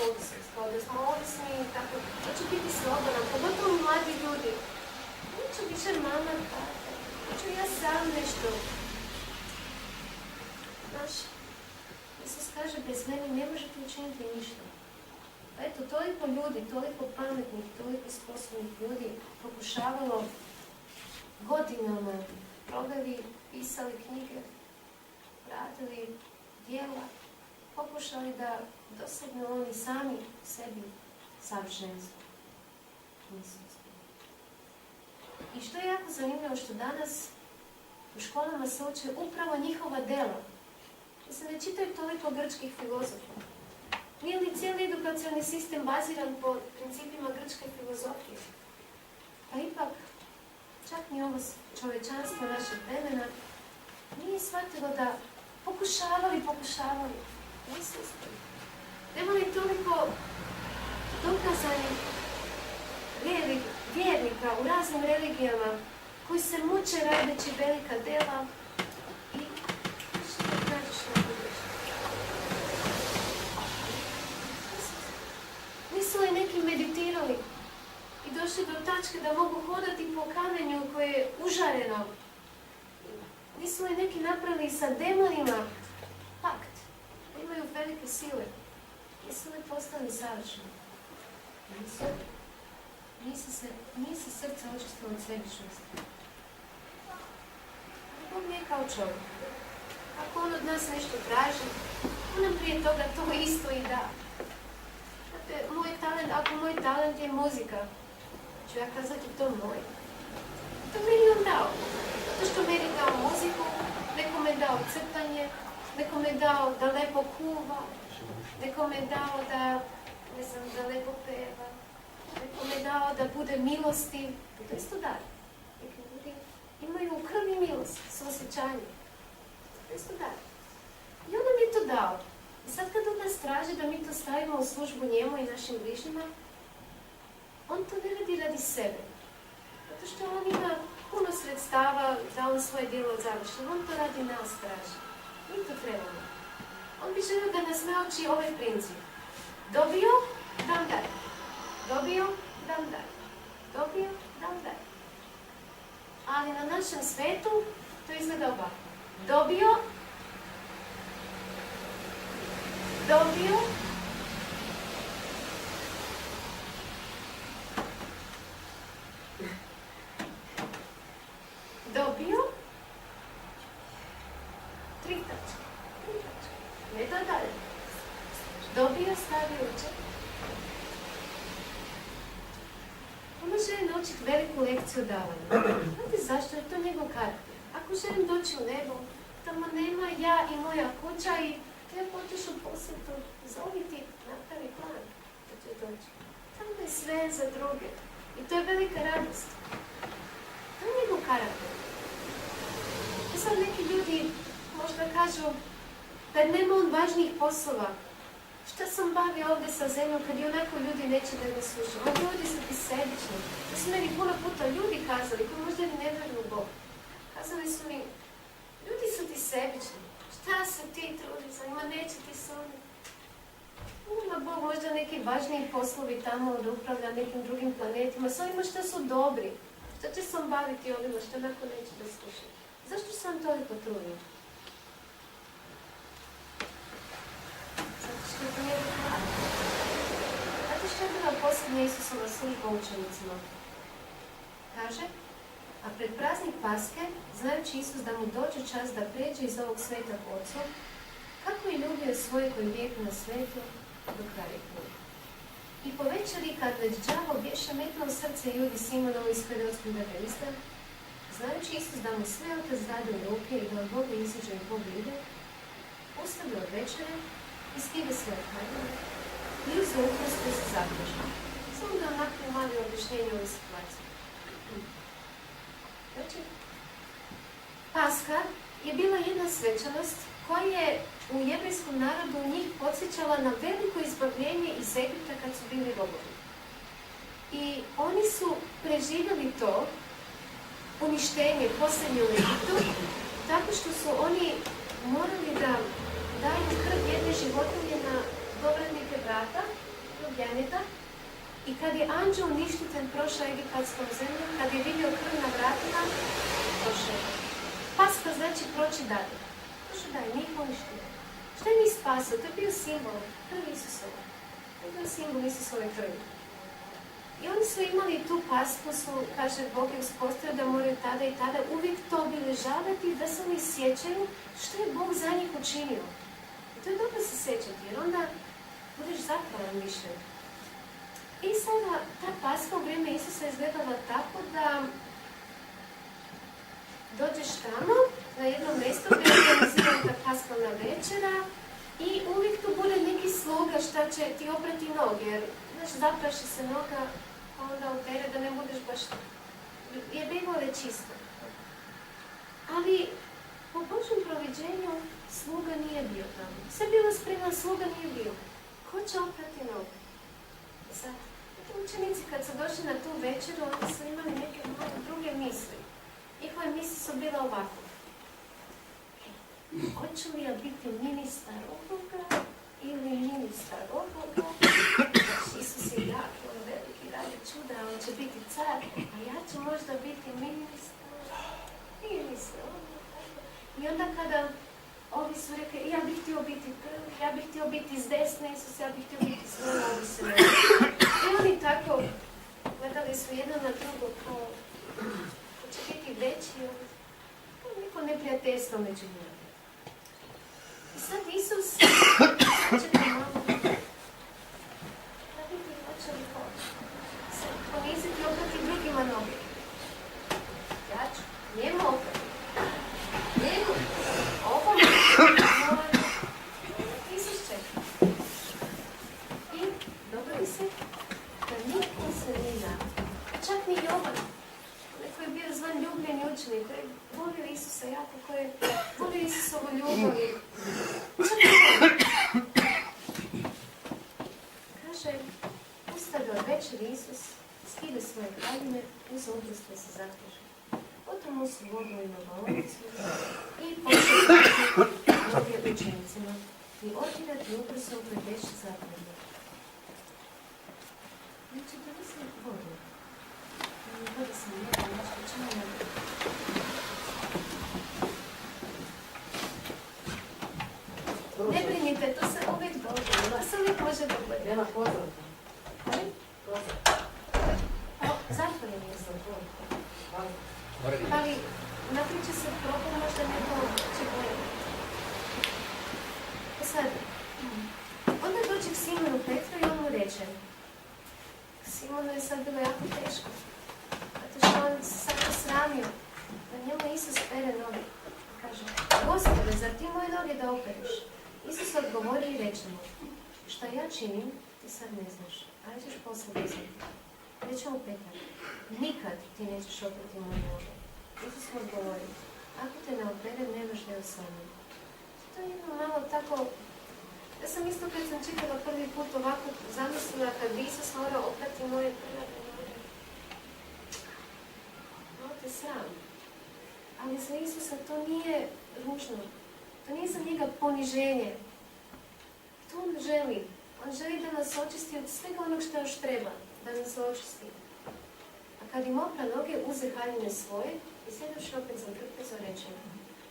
Ovdje da smo ovisni i tako. To će biti slobodan, pogotovo mladi ljudi. Neću više mama tata, neću ja sam nešto. Znaš, Isus kaže, bez mene ne možete učiniti ništa. Pa eto, toliko ljudi, toliko pametnih, toliko sposobnih ljudi pokušavalo godinama, proveli, pisali knjige, radili djela, pokušali da dosegnu oni sami sebi savršenstvo. Nisu uspjeli. I što je jako zanimljivo, što danas u školama se uče upravo njihova djela. Da se ne čitaju toliko grčkih filozofa. Nije li cijeli edukacioni sistem baziran po principima grčke filozofije? Pa ipak, čak ni ovo čovječanstvo našeg vremena nije shvatilo da pokušavali, nisu uspjeli. Nema li toliko dokazanih vjernika u raznim religijama koji se muče radeći velika djela i što ne nađeš na budućnost. Nisu li neki meditirali i došli do tačke da mogu hodati po kamenju koje je užareno? Nisu li neki napravili sa demonima pakt? Imaju velike sile. Nisu li postali savršeni? Nisu. Nije se srce očistilo od sebičnosti. Bog nije kao čovjek. Ako on od nas nešto traži, on nam prije toga to isto i da. Znate, ako moj talent je muzika, ću ja kazati to moj. To meni on dao. Zato što meni dao muziku, nekome dao crtanje, nekome dao da lepo kuva, nekome dao da lepo peva, nekome dao da bude milostiv. To je isto dar. Neki ljudi imaju u krvi milost, suosjećanje. To je isto dar. I on nam je to dao. I sad kad on nas traži da mi to stavimo u službu njemu i našim bližnjima, on to ne radi radi sebe. Zato što on ima puno sredstava da on svoje djelo završi. On to radi nas traži. Mi to trebamo. On bi želio da nas nauči ovaj princip. Dobio, dam daj. Dobio, dam daj. Dobio, dam daj. Ali na našem svetu to izgleda ovako. Dobio, dobio, dobio, 3 tačke. Ne da dalje. Dobio, stavio u džep. On želi naučiti veliku lekciju davanja. Znate zašto? Je to njegov karakter. Ako želim doći u nebo, tamo nema ja i moja kuća i treba otići u posjetu, zovi ti, napravi plan da će doći. Tamo je sve za druge. I to je velika radost. To je njegov karakter. I sad neki ljudi možda kažu da nema on važnijih poslova. Šta sam bavio ovdje sa zemljom kad i onako ljudi neće da me slušaju? Oni ljudi su ti sebični. To su meni puno puta ljudi kazali, koji možda ni ne vjeruju u Bog. Kazali su mi, ljudi su ti sebični. Šta se ti trudi za njima, neće ti se oni. Ima Bog možda neki važniji poslovi tamo da upravlja nekim drugim planetima, s onima što su dobri. Šta će se on baviti ovima što onako neće da slušaju? Zašto se on toliko trudi? Zato što je to njegov karakter. Znate što je bila posljednja Isusova slika učenicima? Kaže, a pred praznik Paske, znajući Isus da mu dođe čas da pređe iz ovog sveta k Otcu, kako je ljubio svoje koji vijeku na svetu do kraja krug. I po večeri, kad već đavo bješe metnuo srce Judi Simonovu ispred Otskog evangelista, znajući Isus da mu sve Otac dade u ruke i da od Boga iziđe i Bog ide, ustavi od večere i skide svoje haljine i uzeo ukrst koji se zaključa. Samo da onako mali objašnjenje ove situacije. Znači, Paska je bila jedna svečanost koja je u jevrijskom narodu njih podsjećala na veliko izbavljenje iz Egipta kad su bili robovi. I oni su preživjeli to uništenje posljednje u Egiptu tako što su oni morali da daju krv jedne životinje na dovratnike vrata dok janjeta i kad je anđeo uništitelj prošao egipatskom zemljom, kad je vidio krv na vratima, prošao je. Paska znači proći dalje. Prošao dalje, nije poništio. Što je njih spasio? To je bio simbol krvi Isusova. To je bio simbol Isusove krvi. I oni su imali tu pasku, kaže Bog je uspostavio da moraju tada i tada uvijek to obilježavati, da se oni sjećaju što je Bog za njih učinio. I to je dobro se sjećati, jer onda budeš zahvalan više. I sada ta paska u vrijeme Isusa izgledala tako da dođeš tamo na jedno mjesto gdje je organizirana ta paskalna večera i uvijek tu bude neki sluga šta će ti oprati noge, jer zapraši se noga, pa onda opere da ne budeš baš jebivole čisto. Ali po Božjem proviđenju sluga nije bio tamo. Sve bilo spremno, sluga nije bio. Ko će oprati noge? Sad, učenici kad su došli na tu večeru, oni su imali neke malo druge misli. Njihove misli su bile ovako. Hoću li ja biti ministar ovoga ili ministar ovoga? Isus je jak, on veliki, radi čuda, on će biti car, a ja ću možda biti ministar. Nije mislio. I onda kada ovi su rekli, ja bih htio biti prvi, ja bih htio biti s desne, Isus, ja bih htio biti s njima, ovi se ne. I oni tako gledali su jedno na drugo, kao ko će biti veći, neko neprijateljstvo među njima. I sad Isus, čekaj malo, da vidi hoće li se poniziti i oprati drugima noge. Ja ću njemu oprati. Njemu. Ovom. Isus čeka. I dogodi se da niko se nije javio. Čak ni Jovan, koji je bio zvan ljubljeni učenik, koji je volio Isusa jako, koji je volio Isusovu ljubav. Kaže, ustade od večeri Isus, skide svoje haljine, uz obrstvo se zakriže. Potom mu su vodu i novaonicu i počeo noge učenicima i otirati ubrsom koji beše zapravo. Znači, da li sam vodu? Voda sam jedna, nešto čajna. Ne brinite, to se uvijek dogodi, to se uvijek može dogoditi. Nema pozdrav. Zatvoren je za to. Ali naprijed će se problem, možda neko će gledati. E sad, onda dođe k Simonu Petru i on mu reče, Simonu je sad bilo jako teško, zato što on se sad posramio, da njemu Isus pere noge. Kaže, Gospode, zar ti moje noge da opereš? Isus odgovori i reče mu, šta ja činim, ti sad ne znaš, ali ćeš poslije znati. Reče mu Petar, nikad ti nećeš oprati moje noge. Isus mu odgovori, ako te ne operem, nemaš deo sa mnom. To je jedno malo tako, ja sam isto kad sam čitala prvi put ovako zamislila kad bi Isus morao oprati moje prljave noge. Malo te sram. Ali za Isusa to nije ružno. To nije za njega poniženje. To on želi. On želi da nas očisti od svega onog što još treba. Da nas očisti. A kad im opra noge, uze haljine svoje i sjedoši opet za trpezo reče,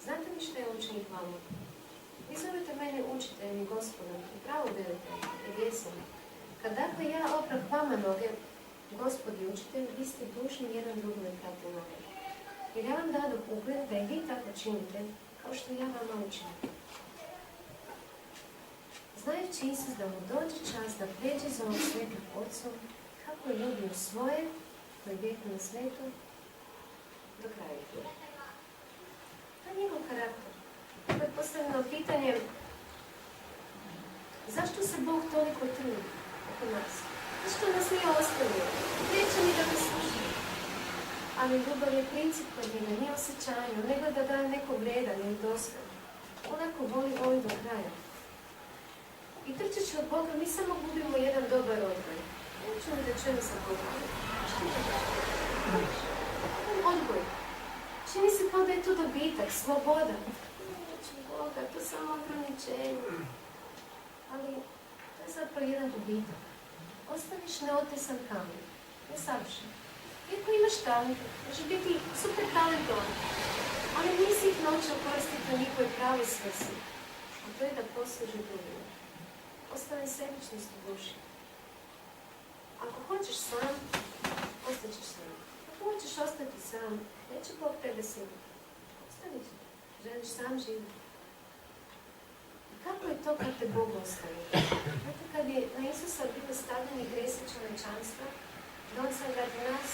znate li što je učenik vama? Vi zovete mene učiteljem i gospodom i pravo velite, jer jesam. Kad dakle ja oprah vama noge, gospod i učitelj, vi ste dužni jedan drugome prati noge. Jer ja vam dadu ugled da i vi tako činite, kao što ja vama učinim. Znajući Isus da mu dođe čas da pređe za ovog svetog Otcom, kako je ljubio svoje, koji je vijek na svetu, do kraja. To je njegov karakter. To je postavljeno pitanje, zašto se Bog toliko trudi oko nas? Zašto nas nije ostavio? Neće ni da ga sluša. Ali ljubav je princip kod njega, nije osjećanje, on ne gleda da je neko vredan ili dosad. Onako voli do kraja. I trčeći od Boga, mi samo gubimo jedan dobar odgoj. Neću li da čujem za Boga? Što je to? Odgoj. Čini se kao da je to dobitak, sloboda. Neću Boga, to je samo ograničenje. Ali to je zapravo jedan dobitak. ostaviš neotesan kamen, nesavršen. Iako imaš talente, može biti super talentovan, ali nisi ih naučio koristiti u njihovoj pravoj svrsi, a to je da posluži drugima. Ostane sebičnost u duši. Ako hoćeš sam, ostaćeš sam. Ako hoćeš ostati sam, neće Bog tebe siliti. Ostanit će. Želiš sam živjeti. I kako je to kad te Bog ostavi? Znate, kad je na Isusa bilo stavljeni gresi čovječanstva, da on sad radi nas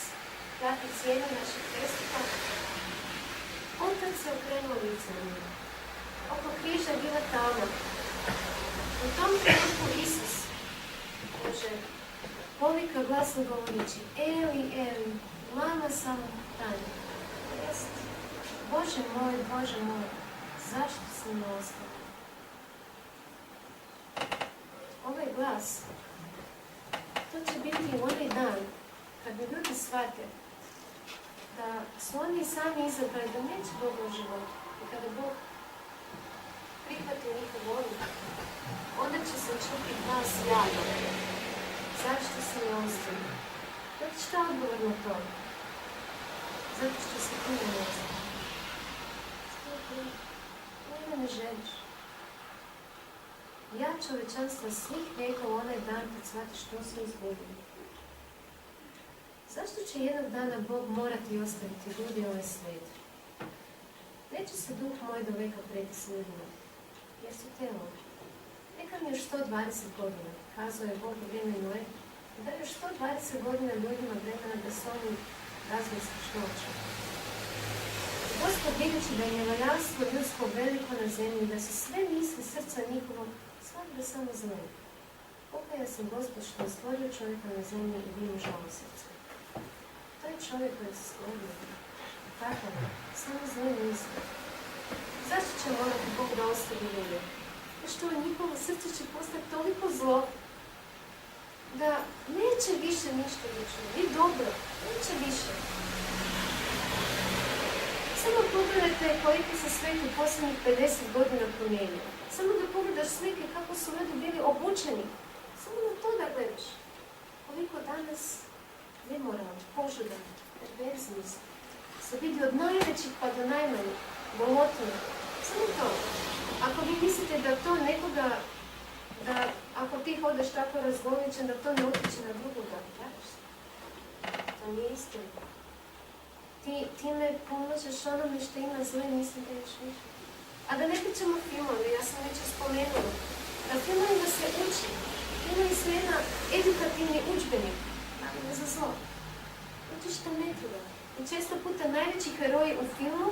plati cijenu naših prestupa, on tad se okrenuo lice na njega. Oko križa je bila tama. U tom trenutku Isus kaže, povika glasno govorići, Eli, Eli, lama sabachthani. Jest, Bože moj, zašto si me ostavio? Ovaj glas, to će biti onaj dan kad bi ljudi shvate da su oni sami izabrali da neće Boga u životu. I kada Bog prihvati njihovu odluku, onda će se čuti glas jada. Zašto si me ostavio? Znate šta je odgovor na to? Zato što se ti ne ostavio. Ti ne želiš. Ja čovečanstva svih vijekova onaj dan kad shvatiš što su izgubili. Zašto će jednog dana Bog morati ostaviti ljudi ovaj svijet? Neće se duh moj do veka preti s ljudima, jer su telo. Neka mi još 120 godina, kazao je Bog u vrijeme Noe, da još 120 godina ljudima vremena da se oni razmisli što hoće. Gospod vidjeći da je nevaljanstvo ljudsko veliko na zemlji, da su sve misli srca njihovog svakda samo zle. Pokaja sam Gospod što je stvorio čovjeka na zemlji i bio žalo srca. To je čovjek koji se stvorio. Tako je, samo zle misli. Zašto će morati Bog da ostavi ljude? Jer što njihovo srce će postati toliko zlo da neće više ništa više. I dobro, neće više. Samo pogledajte koliko se svijet u posljednjih 50 godina promijenio. Samo da pogledaš slike kako su ljudi bili obučeni. Samo na to da gledaš. Koliko danas nemoral, požudan, perverznost se vidi od najvećih pa do najmanjih, bolotnih. Samo to. Ako vi mislite da to nekoga, da ako ti hodeš tako razgoličen, da to ne utječe na drugoga, daš se. To nije istina. Time pomožeš onome što ima zle, mislim da još više. A da ne pričamo filmovi, ja sam već spomenula. Na filmovima se uči. Filmovi su jedna edukativni udžbenik, ali za zlo. Učiš što ne treba. I često puta najveći heroji u filmu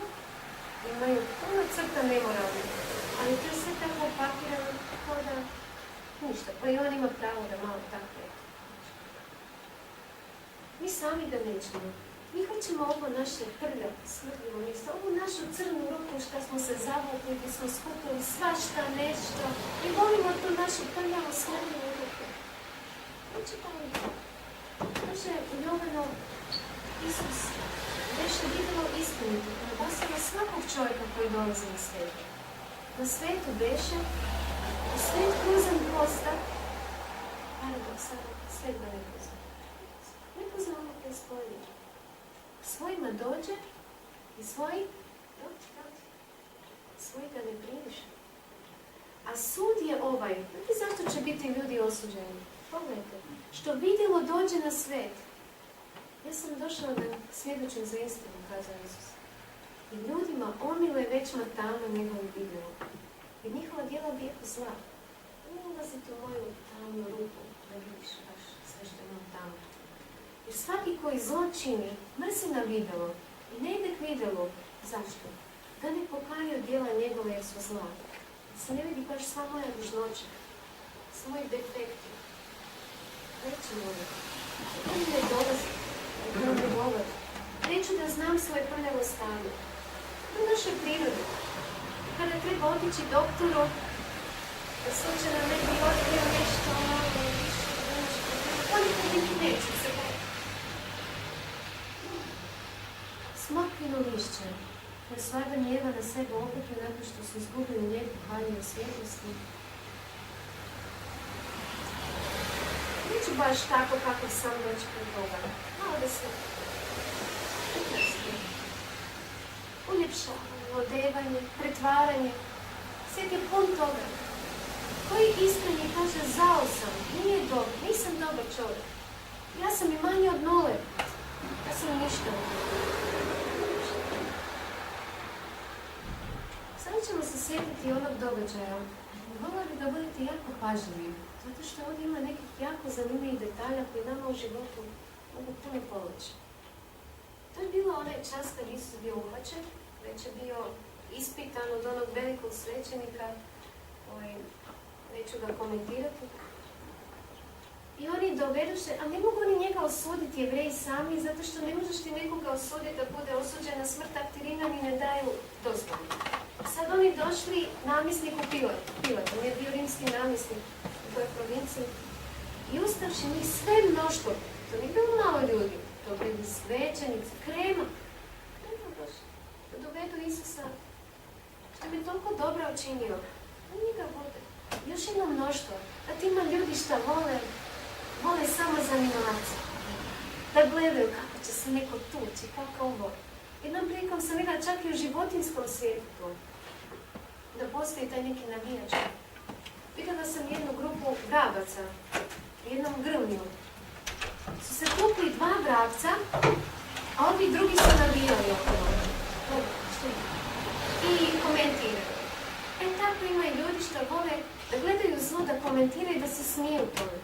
imaju puno crta nemoralne. Ali to je sve tako opakirano, kao da ništa. Pa i on ima pravo da malo tako je. Mi sami ga nećemo. Mi hoćemo ovo naše prlja, smrdljivo mjesto, ovu našu crnu ruku što smo se zavukli, gdje smo skupili svašta nešto. I volimo tu našu prljavu, smrdljivu ruku. Nećemo li to? Kaže u Jovanu, Isus nešto vidjelo istinito, nabasilo svakog čovjeka koji dolazi na svijetu. Na svijetu beše, u svijet kruzan posta, paradoksalo, svijet ga ne pozna. Ne pozna ono koje je spojeno. Svojima dođe i svoji ga ne primiše. A sud je ovaj. Znate zašto će biti ljudi osuđeni? Pogledajte. Što vidjelo dođe na svet. Ja sam došla da svjedočim za istinu, kazao Isus. I ljudima omile većma tamo njegovi vidjelo. Jer njihova djela bijeku zla. Ne ulazite u moju tamnu ruku da vidiš baš sve što imam tamo. Jer svaki koji zlo čini, mrsi na vidjelo i ne ide k vidjelu. Zašto? Da ne pokaju djela njegove jer su zla. Da se ne vidi baš sva moja dužnoća, sva moji defekti. Neću moliti. On ne dolazi, on ne govori. Neću da znam svoje prljavo stanje. To je naša priroda. Kada treba otići doktoru, da slučajno ne bi otkrio nešto, oni neki neće se baviti. Smokvino lišće, koje su Adam i Eva na sebe okupili nakon što su izgubili lijepu haljinu svjetlosti. neću baš tako kako sam doći pred Boga. Malo da se uljepšavanje, odevanje, pretvaranje. Svijet je pun toga. Koji iskreni kaže, zao sam, nije dobro, nisam dobar čovjek. Ja sam i manje od nule. Ja sam ništa. Sada ćemo se sjetiti onog događaja. Volila bi da budete jako pažljivi, zato što ovdje ima nekih jako zanimljivih detalja koji nama u životu mogu puno pomoći. To je bilo onaj čas kad Isus bio uhvaćen, već je bio ispitan od onog velikog svećenika, neću ga komentirati. I oni doveduše, a ne mogu ni njega osuditi, Jevreji sami, zato što ne možeš ti nekoga osuditi da bude osuđen na smrt, ako ti Rimljani ne daju dozvolu. Sad oni došli namjesniku Pilatu, on je bio rimski namjesnik u toj provinciji, i ustavši njih sve mnoštvo, to nije bilo malo ljudi, to bili svećenici, krema da dovedu Isusa, što bi toliko dobro učinio, da njega bude. Još jedno mnoštvo, da ti ima ljudi šta vole samo zanimati, da gledaju kako će se neko tući, kako ovo. Jednom prilikom sam vidjela čak i u životinskom svijetu, da postoji taj neki navijač. Vidjela sam jednu grupu vrabaca, u jednom grmlju. Su se tukli dva vrabca, a ovi drugi su navijali okolo. I komentiraju. Tako ima i ljudi što vole da gledaju zlo, da komentiraju, da se smiju tome.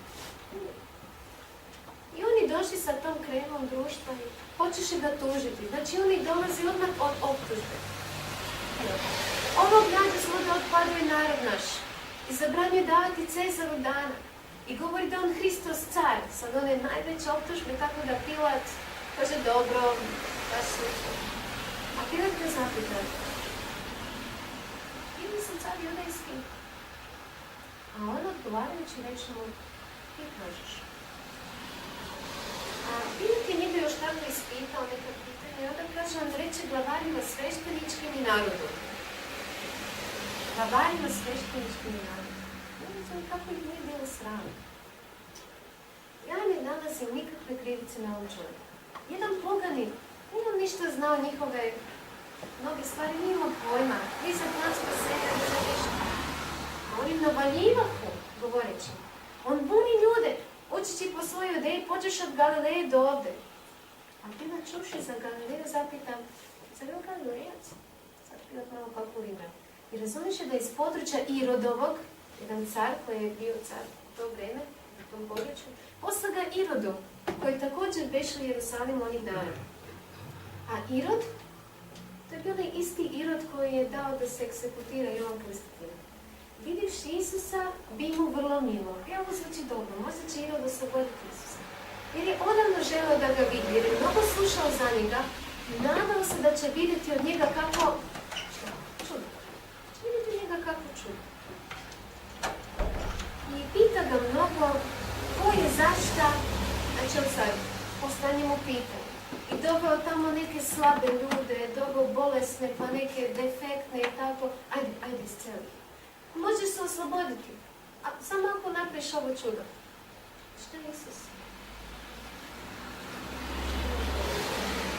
I oni došli sa tom kremom društva i hoćeš ga tužiti. Znači oni dolazi odmah od optužbe. Ovog nađe smo da otpaduje narod naš i zabranjuje davati Cezaru dana. I govori da on Hristos car. Sad one najveće optužbe, tako da Pilat kaže dobro, baš slično. A Pilat ga zapita. Ili sam car judejski? A on odgovarajući reče mu, ti kažeš. A Pilat je njega još tako ispitao neka pitanja i onda kaže on reče glavarima svešteničkim i narodom. Glavarima svešteničkim i narodom. Ne znam kako ih nije bilo srano. Ja ne nalazim nikakve krivice na ovom čovjeku. Jedan poganin, nije ništa znao njihove mnoge stvari, nije imao pojma, ni za plan spasenja, ni za ništa. A oni navaljivahu, govoreći. On buni ljude, učeći po svojoj ideji, počeš od Galileje do ovde. A Pilat čuši za Galileju zapita, zar je on Galilejac? Sad Pilat malo kako urima. I razumiješ da iz područja Irodovog, jedan car koji je bio car u to vreme, u tom području, posla ga Irodu, koji također beše u Jerusalimu onih dana. A Irod, to je bio onaj isti Irod koji je dao da se eksekutira Jovan Krstitelj. Vidivši Isusa, bi mu vrlo milo. Evo zvuči dobro, možda će Irod osloboditi Isusa. Jer je odavno želeo da ga vidi, jer je mnogo slušao za njega i nadao se da će vidjeti od njega kako čudo. Će vidjeti od njega kako čudo. I pita ga mnogo ko je zašta, znači on sad postanje mu pitanje. I doveo tamo neke slabe ljude, doveo bolesne, pa neke defektne i tako. Ajde, isceli. Možeš se osloboditi. A samo ako napraviš ovo čudo. Što je Isus?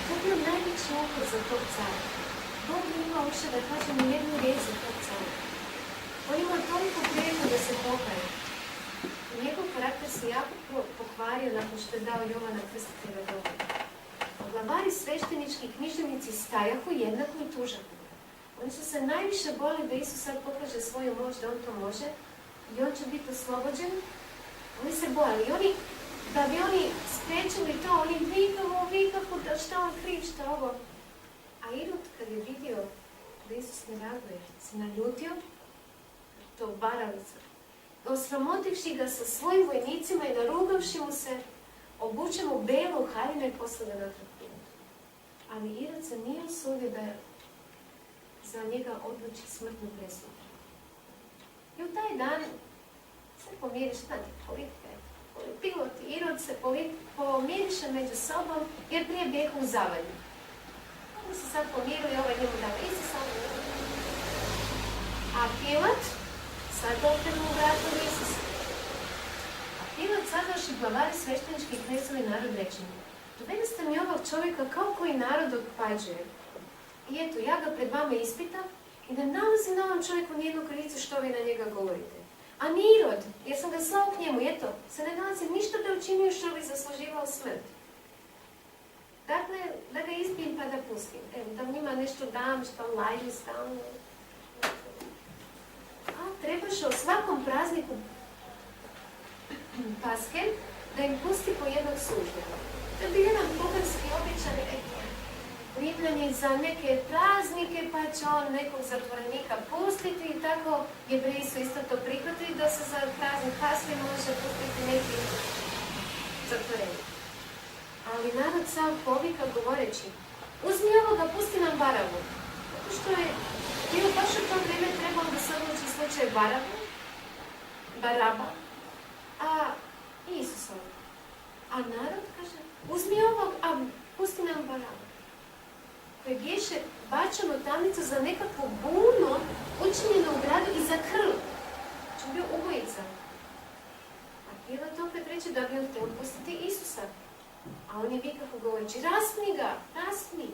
To je bio najveći ukor za tog cara. Bog nije imao više da kaže ni jednu riječ za tog cara. On imao toliko prijedno da se pokaje. I njegov karakter se jako pokvario nakon što je dao Jovana Krstitelja dobro. A glavari sveštenički i književnici stajahu jednako i tužahu. Oni su se najviše boli da Isus sad pokaže svoju moć, da on to može i on će biti oslobođen. Oni se bojali i oni, da bi oni spriječili to, oni vikavu, da šta on kriv, šta ovo. A Irod kad je vidio da Isus ne reaguje, se naljutio, to baralica, osramotivši ga sa svojim vojnicima i narugavši mu se, obuče mu belu haljinu i posla ga natrag Pilatu. Ali Irod se nije usudio da za njega odluči smrtnu presudu. I u taj dan se pomiriš, znate, politika je. Pilat i Irod se pomiriše među sobom jer prije bijehu u zavalju. Oni se sad pomirili, ovaj njemu dao Isusa. A Pilat sad opet mu vratio Isusa. A Pilat sada došli glavari sveštenički i knezovi narod reći mu, dovedeste mi ovog čovjeka kao koji narod odpađuje. I eto, ja ga pred vama ispitam i ne nalazim na ovom čovjeku nijednu krivicu što vi na njega govorite. A ni Irod, jer sam ga slao k njemu, eto, se ne nalazim ništa da je učinio što bi zasluživao smrt. Dakle, da ga izbijem pa da pustim. Evo, da njima nešto dam, što laju stalno. A trebaš o svakom prazniku Paske da im pusti po jednog službenika. To je bio jedan poganski običaj, eto, Rimljani za neke praznike, pa će on nekog zatvorenika pustiti i tako Jevreji su isto to prihvatili da se za praznik Paske može pustiti neki zatvorenik. Ali narod sam povika govoreći, uzmi ovoga, pusti nam Barabu. Zato što je bilo baš u to vrijeme trebalo da se odluči slučaj Baraba, a Isusa. A narod kaže, uzmi ovog, a pusti nam Barabu. Koji biješe bačan u tamnicu za nekakvu bunu učinjenu u gradu i za krv. Znači bio ubojica. A Pilat opet reče da bi on htio pustiti Isusa. A on je vikako govoreći, raspni ga, raspni.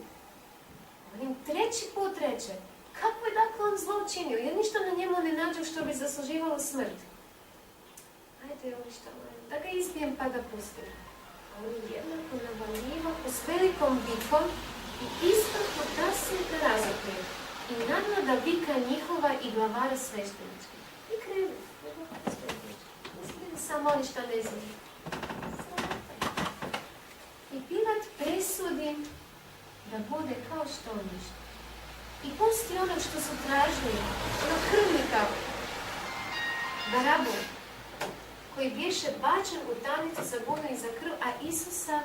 On im treći put reče, kako je dakle on zlo učinio, jer ništa na njemu ne nađu što bi zasluživalo smrt. Ajde, ovi šta, da ga izbijem pa da pustim. A on je jednako navaljivo s velikom vikom i istako da se razapne. I naglada vika njihova i glavara sveštenički. I krenu. Mislim da samo oni šta ne znaju. I Pilat presudi da bude kao što on ništa. I pusti ono što su tražili, ono krvnika, Barabu, koji biješe bačen u tamnicu za bunu i za krv, a Isusa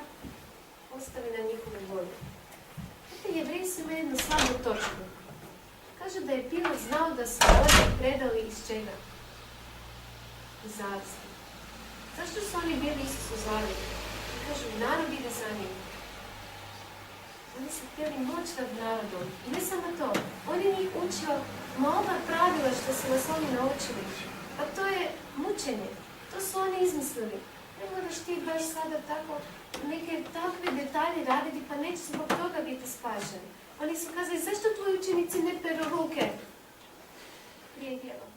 ostavi na njihovu volju. Vidite, Jevreji su imali jednu slabu točku. Kaže da je Pilat znao da su ovdje predali iz čega? Iz zavisti. Zašto su oni bili Isusu zavili? Kažu, narod ide za njim. Oni su htjeli moć nad narodom. I ne samo to. On je njih učio ova pravila što su nas oni naučili. Pa to je mučenje. To su oni izmislili. Ne moraš ti baš sada tako neke takve detalje raditi, pa neće zbog toga biti spašen. Oni su kazali, zašto tvoji učenici ne peru ruke prije djela?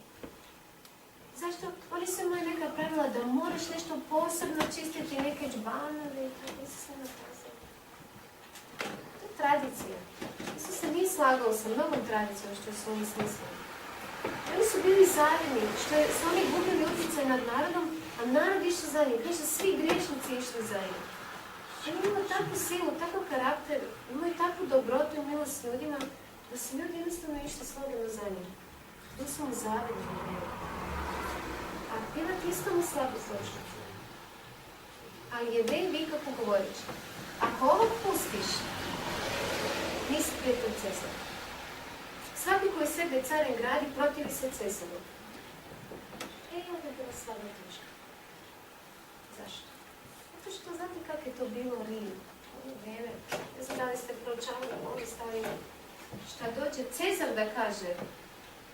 Zašto? Oni su imali neka pravila da moraš nešto posebno čistiti, neke džbanove i tako se sve nakazali. To je tradicija. Isus se nije slagao sa mnogom tradicijom što su oni smislili. Oni su bili zavini, što su oni gubili utjecaj nad narodom, a narod išao za njim. Kaže, svi griješnici išli za njim. Oni imaju takvu silu, takav karakter, imaju takvu dobrotu i milost ljudima, da su ljudi jednostavno išli slobodno za njim. Tu su mu zavini. A Pilat isto mu slabo slušnicu. Ali Jevreji vikako govoreći, ako ovog pustiš, nisi prijatelj Cesara. Svaki koji sebe carem gradi, protivi se Cesaru. Onda je bila slaba točka. Zašto? Zato što znate kako je to bilo u Rimu. U vrijeme, ne znam da li ste proučavali ovi stvari, šta dođe Cezar da kaže,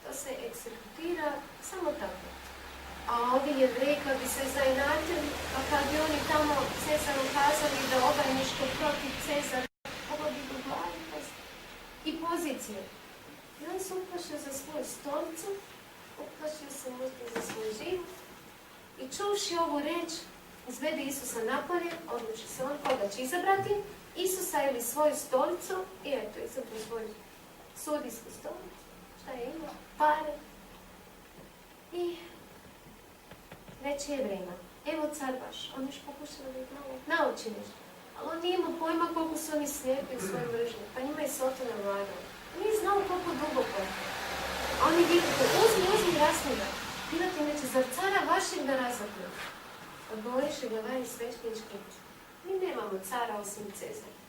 to se eksekutira samo tako. A ovi Jevreji kad bi se zainatili, a kad bi oni tamo Cezaru kazali da ovaj nešto protiv Cezara, ovo bi do glavi i pozicije. I on se uplašio za svoju stolicu, uplašio se možda za svoj život i čuvši ovu reč, izvede Isusa napolje, odluči se on koga će izabrati, Isusa ili svoju stolicu, i eto, izabrao svoju sudijsku stolicu, šta je imao, pare, i reče Jevrejima, evo car vaš, on još pokušao da ih malo nauči nešto, ali on nije imao pojma koliko su oni slijepi u svojoj mržnji, pa njima je Sotona vladao. Nije znao koliko duboko. A oni vikaju, uzmi rasnega. Pilat im reče, zar cara vašeg da razapnu? Odgovoriše glavari sveštenički, mi nemamo cara osim Cezara.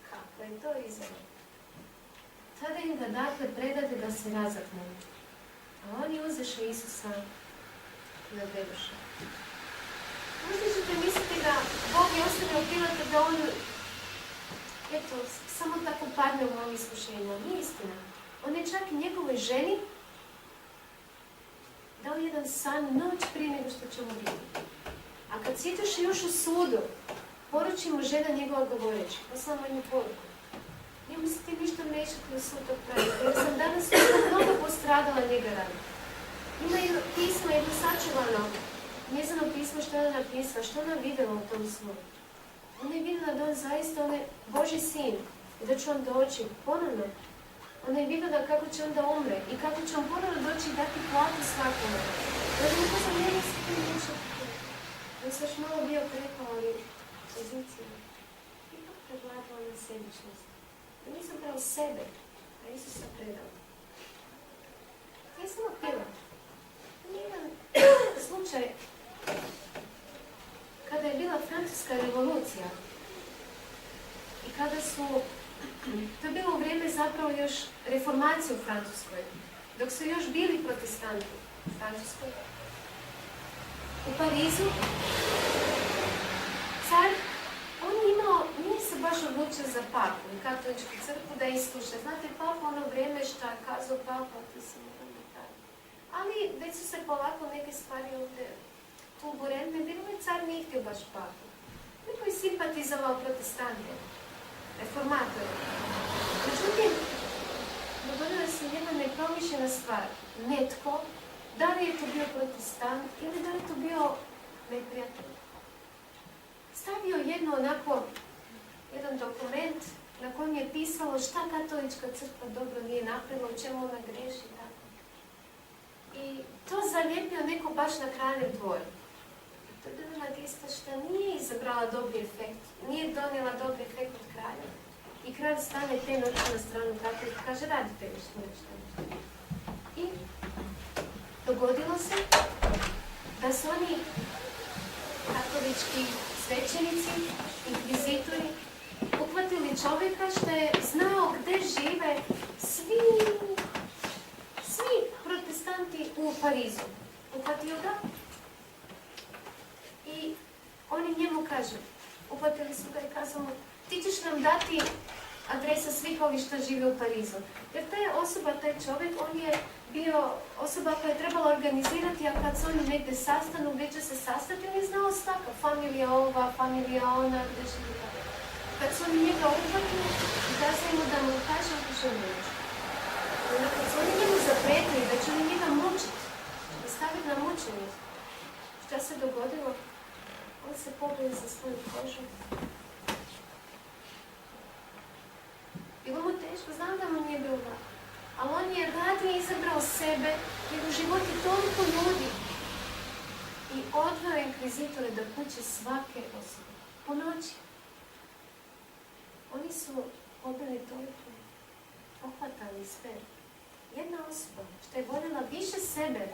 Kako je to izgleda? Tada im ga dakle predade da se razapnu. A oni uzeše Isusa i odvedoše. Možda ćete misliti da Bog je ostavio Pilata da on, eto, samo tako padne u ovom iskušenju. Nije istina. On je čak i njegovoj ženi dao jedan san noć prije nego što će umrijeti. A A kad sjetiš još u sudu, poruči mu žena njegova govoreći, poslala jednu poruku. Njemu se ti ništa mešati u sud tog pravila, jer sam danas mnogo postradala njega radi. Ima pismo jedno sačuvano, njezino pismo što je ona napisala, što ona vidjela u tom snu. Ona je vidjela da on zaista, on je Božji sin i da će on doći ponovno. Ona je vidjela kako će onda umre i kako će on ponovno doći i dati platu svakome. Znači, neko sam njega se ti mešati. On se još malo bio prepao, ali pozicija. Ipak prevladala na sebičnost. Ja nisam pravo sebe, a Isus se predao. Ja sam opila. Jedan slučaj kada je bila Francuska revolucija i kada su, to je bilo u vrijeme zapravo još reformacije u Francuskoj, dok su još bili protestanti u Francuskoj. U Parizu car, on nije se baš odlučio za papu i katoličku crkvu da iskuša. Znate, papa ono vrijeme šta je kazao papa, ti se moramo tako. Ali već su se polako neke stvari ovdje turbulentne, bilo je car nije htio baš papu. Neko je simpatizovao protestante, reformatore. Međutim, dogodila se jedna nepromišljena stvar. Netko, da li je to bio protestant ili da li je to bio neprijatelj, stavio jedan dokument na kojem je pisalo šta katolička crkva dobro nije napravila, u čemu ona greši. Tako. I to zalijepio neko baš na kraljev dvor. To je bila gesta što nije izabrala dobri efekt, nije donijela dobri efekt od kralja. I kralj stane te noći na stranu tako i kaže radite nešto. I dogodilo se da su oni katolički svećenici, inkvizitori, uhvatili čovjeka što je znao gdje žive svi protestanti u Parizu. Uhvatio ga i oni njemu kažu, uhvatili su ga i kazali mu, ti ćeš nam dati adresa svih ovih što žive u Parizu. Jer ta je osoba, taj čovjek, on je bio osoba koja je trebala organizirati, a kad se oni negdje sastanu, gdje će se sastati, on je znao svaka, familija ova, familija ona, gdje živi tako. Kad su oni njega uhvatili, kazali mu da mu kaže, on kaže neću. Onda kad su oni njemu zapretili, da će oni njega mučiti, da staviti na mučenje, šta se dogodilo? On se pogleda za svoju kožu. Bilo mu teško, znam da mu nije bilo lako. Ali on je radnije izabrao sebe, jer u životu toliko ljudi. I odveo inkvizitore da kuće svake osobe. Po noći. Oni su pobili toliko, pohvatali sve. Jedna osoba što je voljela više sebe.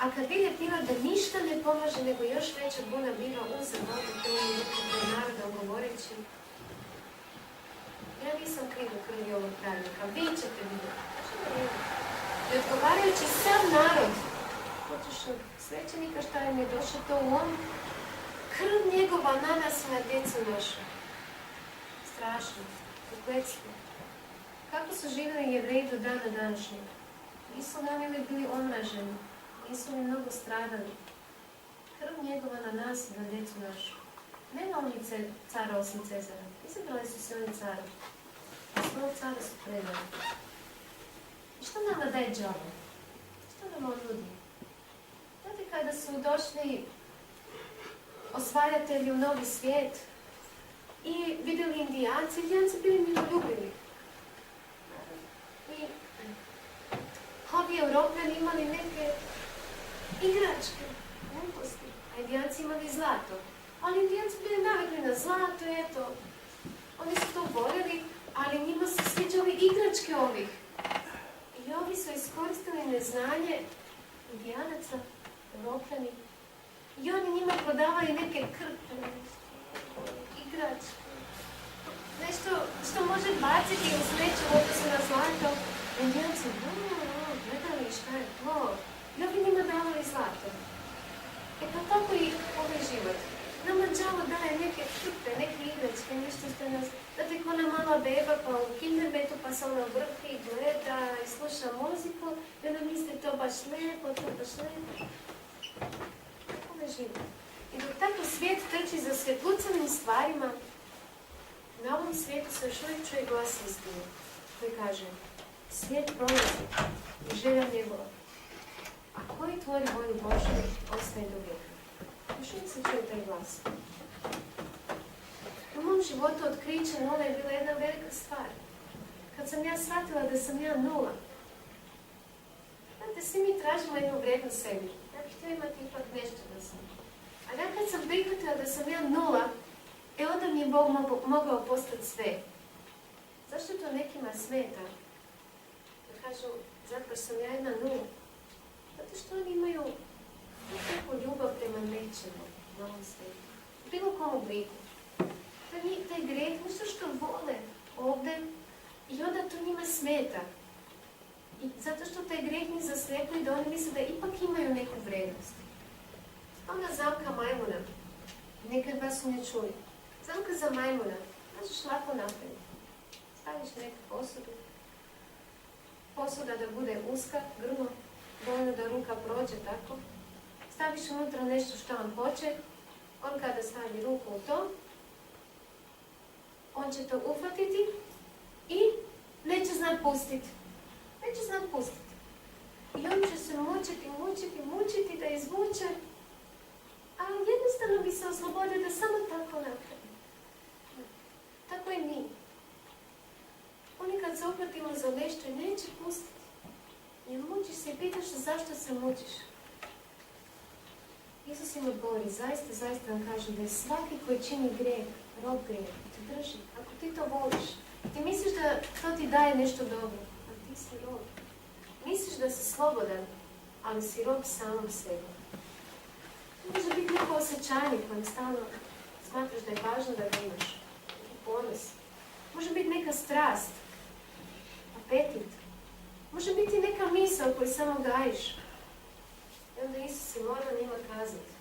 A kad vide bila da ništa ne pomaže, nego još veća buna bila uzem ovdje koji je narodom govoreći. Ja nisam kriv u krvi ovog pravnika, vi ćete vidjeti. I odgovarajući sam narod, hoćeš od svećenika šta im je došlo to u on, krv njegova na nas na djecu našu. Strašno, prokletstvo. Kako su živjeli Jevreji do dana današnjeg? Nisu li bili omraženi? Nisu li mnogo stradali? Krv njegova na nas i na djecu našu. Nema oni cara osim Cezara. Izabrali su se oni cara. A svog cara su predali. I što nama daje džabe? Što nam on nudi? Znate kada su došli osvajatelji u novi svijet i vidjeli Indijanci bili miroljubivi. I ovi Europljani imali neke igračke, gluposti, a Indijanci imali zlato. Ali Indijanci bili navikli na zlato, eto. Oni su to voljeli, ali njima se sviđali igračke ovih. I ovi su iskoristili neznanje Indijanaca, Europljani. I oni njima prodavali neke krpe, igračke. Nešto što može baciti u smeću u odnosu na zlato. Indijanci, gledali šta je to. I ovi njima davali zlato. E pa tako i ovaj život. Nama đavo daje neke krpe, neke igračke, nešto što nas... Znate, ko ona mala beba pa u kinderbetu pa se ona vrti i gleda i sluša muziku, i onda mislite to baš lijepo, to baš lijepo. Tako ne živi. I dok tako svijet trči za svjetlucanim stvarima, na ovom svijetu se još uvijek čuje glas istine koji kaže: svijet prolazi i želja njegova, a koji tvori volju Božju ostaje do vijeka. Još uvijek se čuje taj glas. U mom životu otkriće nula je bila jedna velika stvar. Kad sam ja shvatila da sam ja nula, znate, svi mi tražimo jednu vrijednost sebi. Ja bih htjela imati ipak nešto da sam. A ja kad sam prihvatila da sam ja nula, onda mi je Bog mogao postati sve. Zašto to nekima smeta? Da kažu, zato sam ja jedna nula. Zato što oni imaju nekakvu ljubav prema nečemu na ovom svijetu. U bilo kom obliku. Taj grijeh, nešto što vole ovdje, i onda to njima smeta. I zato što taj grijeh mi zaslijepuje da oni misle da ipak imaju neku vrijednost. Ona zamka majmuna. Nekad vas su ne čuli. Zamka za majmuna. Možeš lako napraviti. Staviš neku posudu. Posuda da bude uska, grlo, dovoljno da ruka prođe tako. Staviš unutra nešto što on hoće. On kada stavi ruku u to, on će to uhvatiti i neće znat pustiti. Neće znat pustiti. I on će se mučiti da izvuče, a jednostavno bi se oslobodio da samo tako napravi. Tako i mi. Ponekad se uhvatimo za nešto i neće pustiti. I mučiš se i pitaš se zašto se mučiš. Isus im odgovori, zaista vam kažem da je svaki koji čini grijeh, rob grijeh, te drži. Ako ti to voliš, ti misliš da to ti daje nešto dobro, a ti si rob. Misliš da si slobodan, ali si rob samom sebi. To može biti neko osjećanje kojem stalno smatraš da je važno da ga imaš. Neki ponos. Može biti neka strast, apetit. Može biti neka misao koju samo gajiš. I onda Isus je mora njima kazati.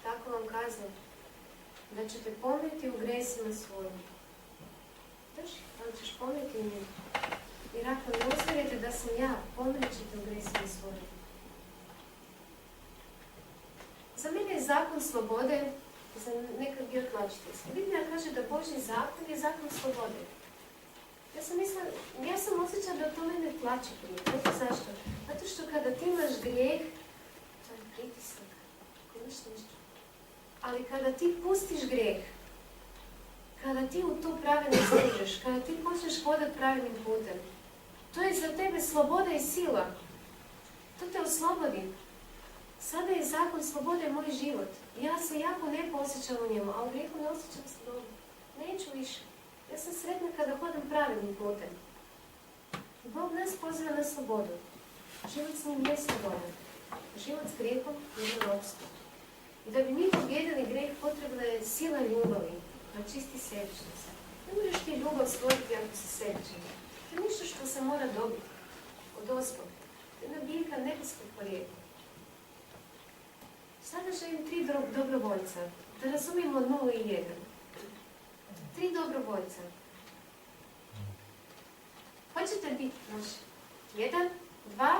Tako vam kazam, da ćete pomniti u gresima svojim. Drži, ali ćeš pomniti u njim. Jer ako ne uzverite da sam ja, pomnit ćete u gresima svojim. Za mene je zakon slobode, za nekad bio tlačiteljski. Biblija kaže da Božji zakon je zakon slobode. Ja sam osjećala da to mene tlači prije. Znate zašto? Zato što kada ti imaš grijeh, to je pritisak. Imaš nešto. Ali kada ti pustiš grijeh, kada ti u tu pravilnost uđeš, kada ti počneš hodat pravilnim putem, to je za tebe sloboda i sila. To te oslobodi. Sada je zakon slobode moj život. Ja se jako lijepo osjećam u njemu, a u grijehu ne osjećam se dobro. Neću više. Ja sam sretna kada hodam pravilnim putem. Bog nas poziva na slobodu. Život s njim je slobodan. Život s grijehom je ropstvo. I da bi mi pobjedili grijeh, potrebna je sila ljubavi, na čisti sebičnost. Ne možeš ti ljubav stvoriti ako si sebičan. To je nešto što se mora dobiti od Gospoda. To je jedna biljka nebeskog porijekla. Sada želim 3 dobrovoljca, da razumijemo 0 i 1. 3 dobrovoljca. Hoćete biti naš 1, 2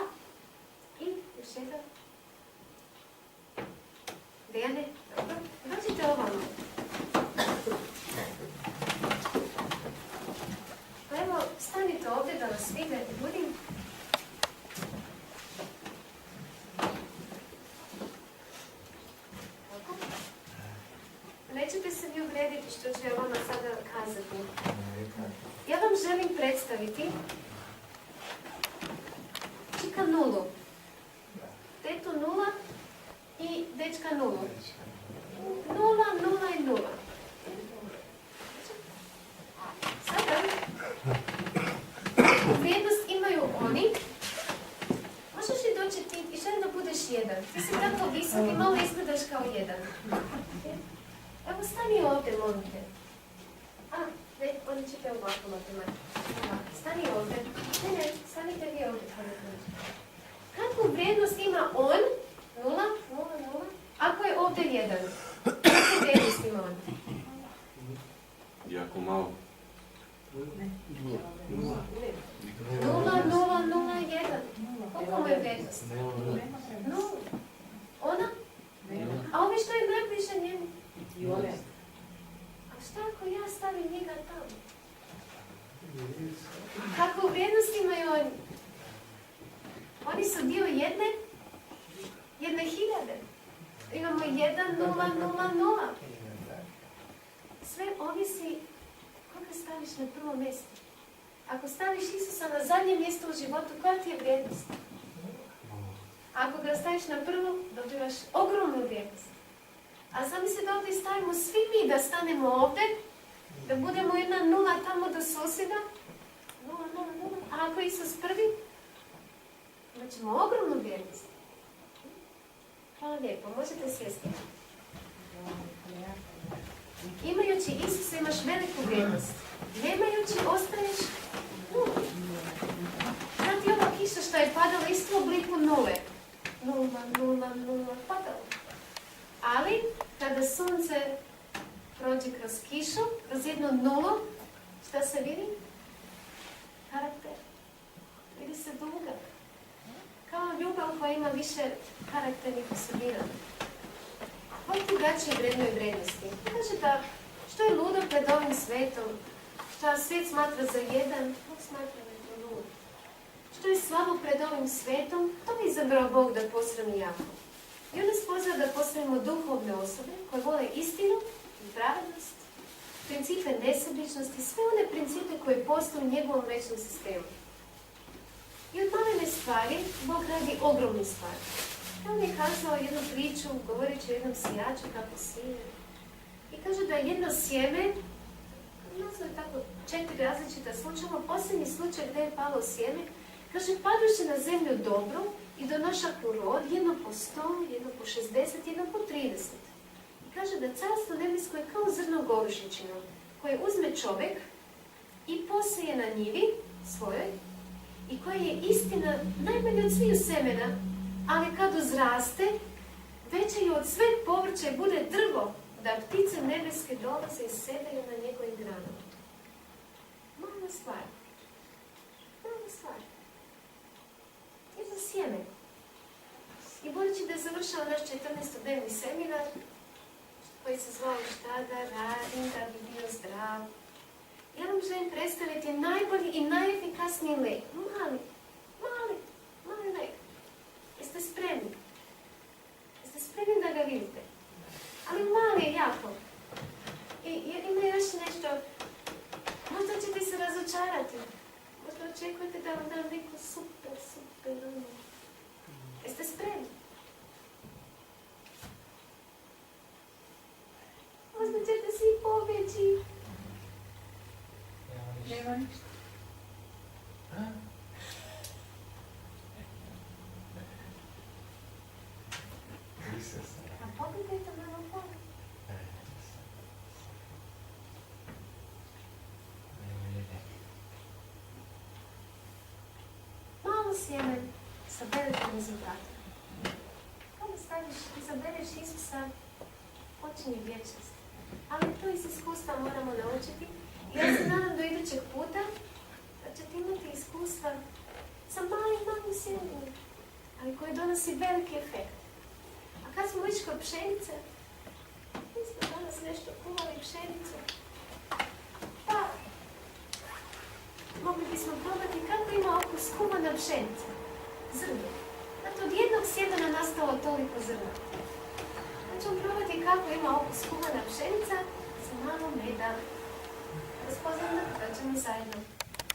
i još 1. Dejane, dobro. Dođite ovamo. Pa evo, stanite ovdje da vas vide ljudi. Nećete se vi uvrediti što ću ja vama sada kazati. Ja vam želim predstaviti čika nulu. Tetu 0 i dečka 0. 0, 0 i 0. Sada vrijednost imaju oni. Možeš li doći ti i želim da budeš 1. Ti si tako visok i malo izgledaš kao 1. Evo, stani ovdje, molim te. Ne, oni će te ovako matematiku. Stani ovdje. Ne, stanite vi ovdje. Kakvu vrijednost ima on? 0, 0, 0. Ako je ovdje 1. Kakvu vrijednost ima on? Jako malo. 0, 0, 0, 1. Koliko Koliko mu je vrijednost? Nula. Ona? A ovi što je najbliže njemu? A šta ako ja stavim njega tamo? Kako vrijednost imaju oni? Oni su dio jedne hiljade. Imamo 1,000. Sve ovisi koga staviš na prvo mjesto. Ako staviš Isusa na zadnje mjesto u životu, koja ti je vrijednost? Ako ga staviš na prvo, dobivaš ogromnu vrijednost. A zamisli da ovdje stavimo svi mi da stanemo ovdje, da budemo 1,0 tamo do susjeda, 0,0. A ako Isus prvi, imat ćemo ogromnu vrijednost. Hvala lijepo, možete sjesti. Imajući Isusa imaš veliku vrijednost. Nemajući ostaješ nula. Znate ova kiša što je padala isto u obliku nule. 0,0 padalo. Ali kada sunce prođe kroz kišu, kroz jednu nulu, šta se vidi? Karakter. Vidi se duga. Kao ljubav koja ima više karakternih osobina. Koji ti drugačije vrednuje vrijednosti? Kaže da što je ludo pred ovim svetom, što svijet smatra za jedan, Bog smatra da je to ludo. Što je slabo pred ovim svetom, to je izabrao Bog da posrami jako. I on nas poziva da postavimo duhovne osobe koje vole istinu i pravednost, principe nesebičnosti, sve one principe koje postoje u njegovom večnom sistemu. I od malene stvari Bog radi ogromne stvari. On je kazao jednu priču, govoreći o jednom sijaču kako sije. I kaže da jedno sjeme, nazove tako 4 različita slučajeva, posljednji slučaj gdje je palo sjeme, kaže paduše na zemlju dobro i donoša rod, jedno po 100, jedno po 60, jedno po 30. I kaže da carstvo nebesko je kao zrno gorušičino, koje uzme čovjek i posije na njivi svojoj, i koja je istina najmanje od sviju semena, ali kad uzraste, veće je od sve povrće bude drvo, da ptice nebeske dolaze i sedaju na njegovim granama. Mala stvar. Mala stvar. Jedno sjeme. I budući da je završao naš 14-dnevni seminar, koji se zvao Šta da radim da bi bio zdrav, ja vam želim predstaviti najbolji i najefikasniji lek. Mali lek. Jeste spremni? Jeste spremni da ga vidite? Ali mali je jako. I ima još nešto. Možda ćete se razočarati. Možda očekujete da vam dam neko super ono. Jeste spremni? Možda ćete svi pobjeći. Nema ništa. A pogledajte malo pola. Malo sjeme sa velikim rezultatom. Kada izabereš Isusa, počinje vječnost. Ali to iz iskustva moramo naučiti. Ja se nadam do idućeg puta da ćete imati iskustva sa malim sjemenom, ali koji donosi veliki efekt. A kad smo već kod pšenice, mi smo danas nešto kuvali pšenicu, pa mogli bismo probati kako ima okus kuvana pšenica, zrno. Zato od jednog sjemena nastalo toliko zrna. Da ćemo probati kako ima okus kuvana pšenica sa malo meda. Gospodine, da ćemo zajedno.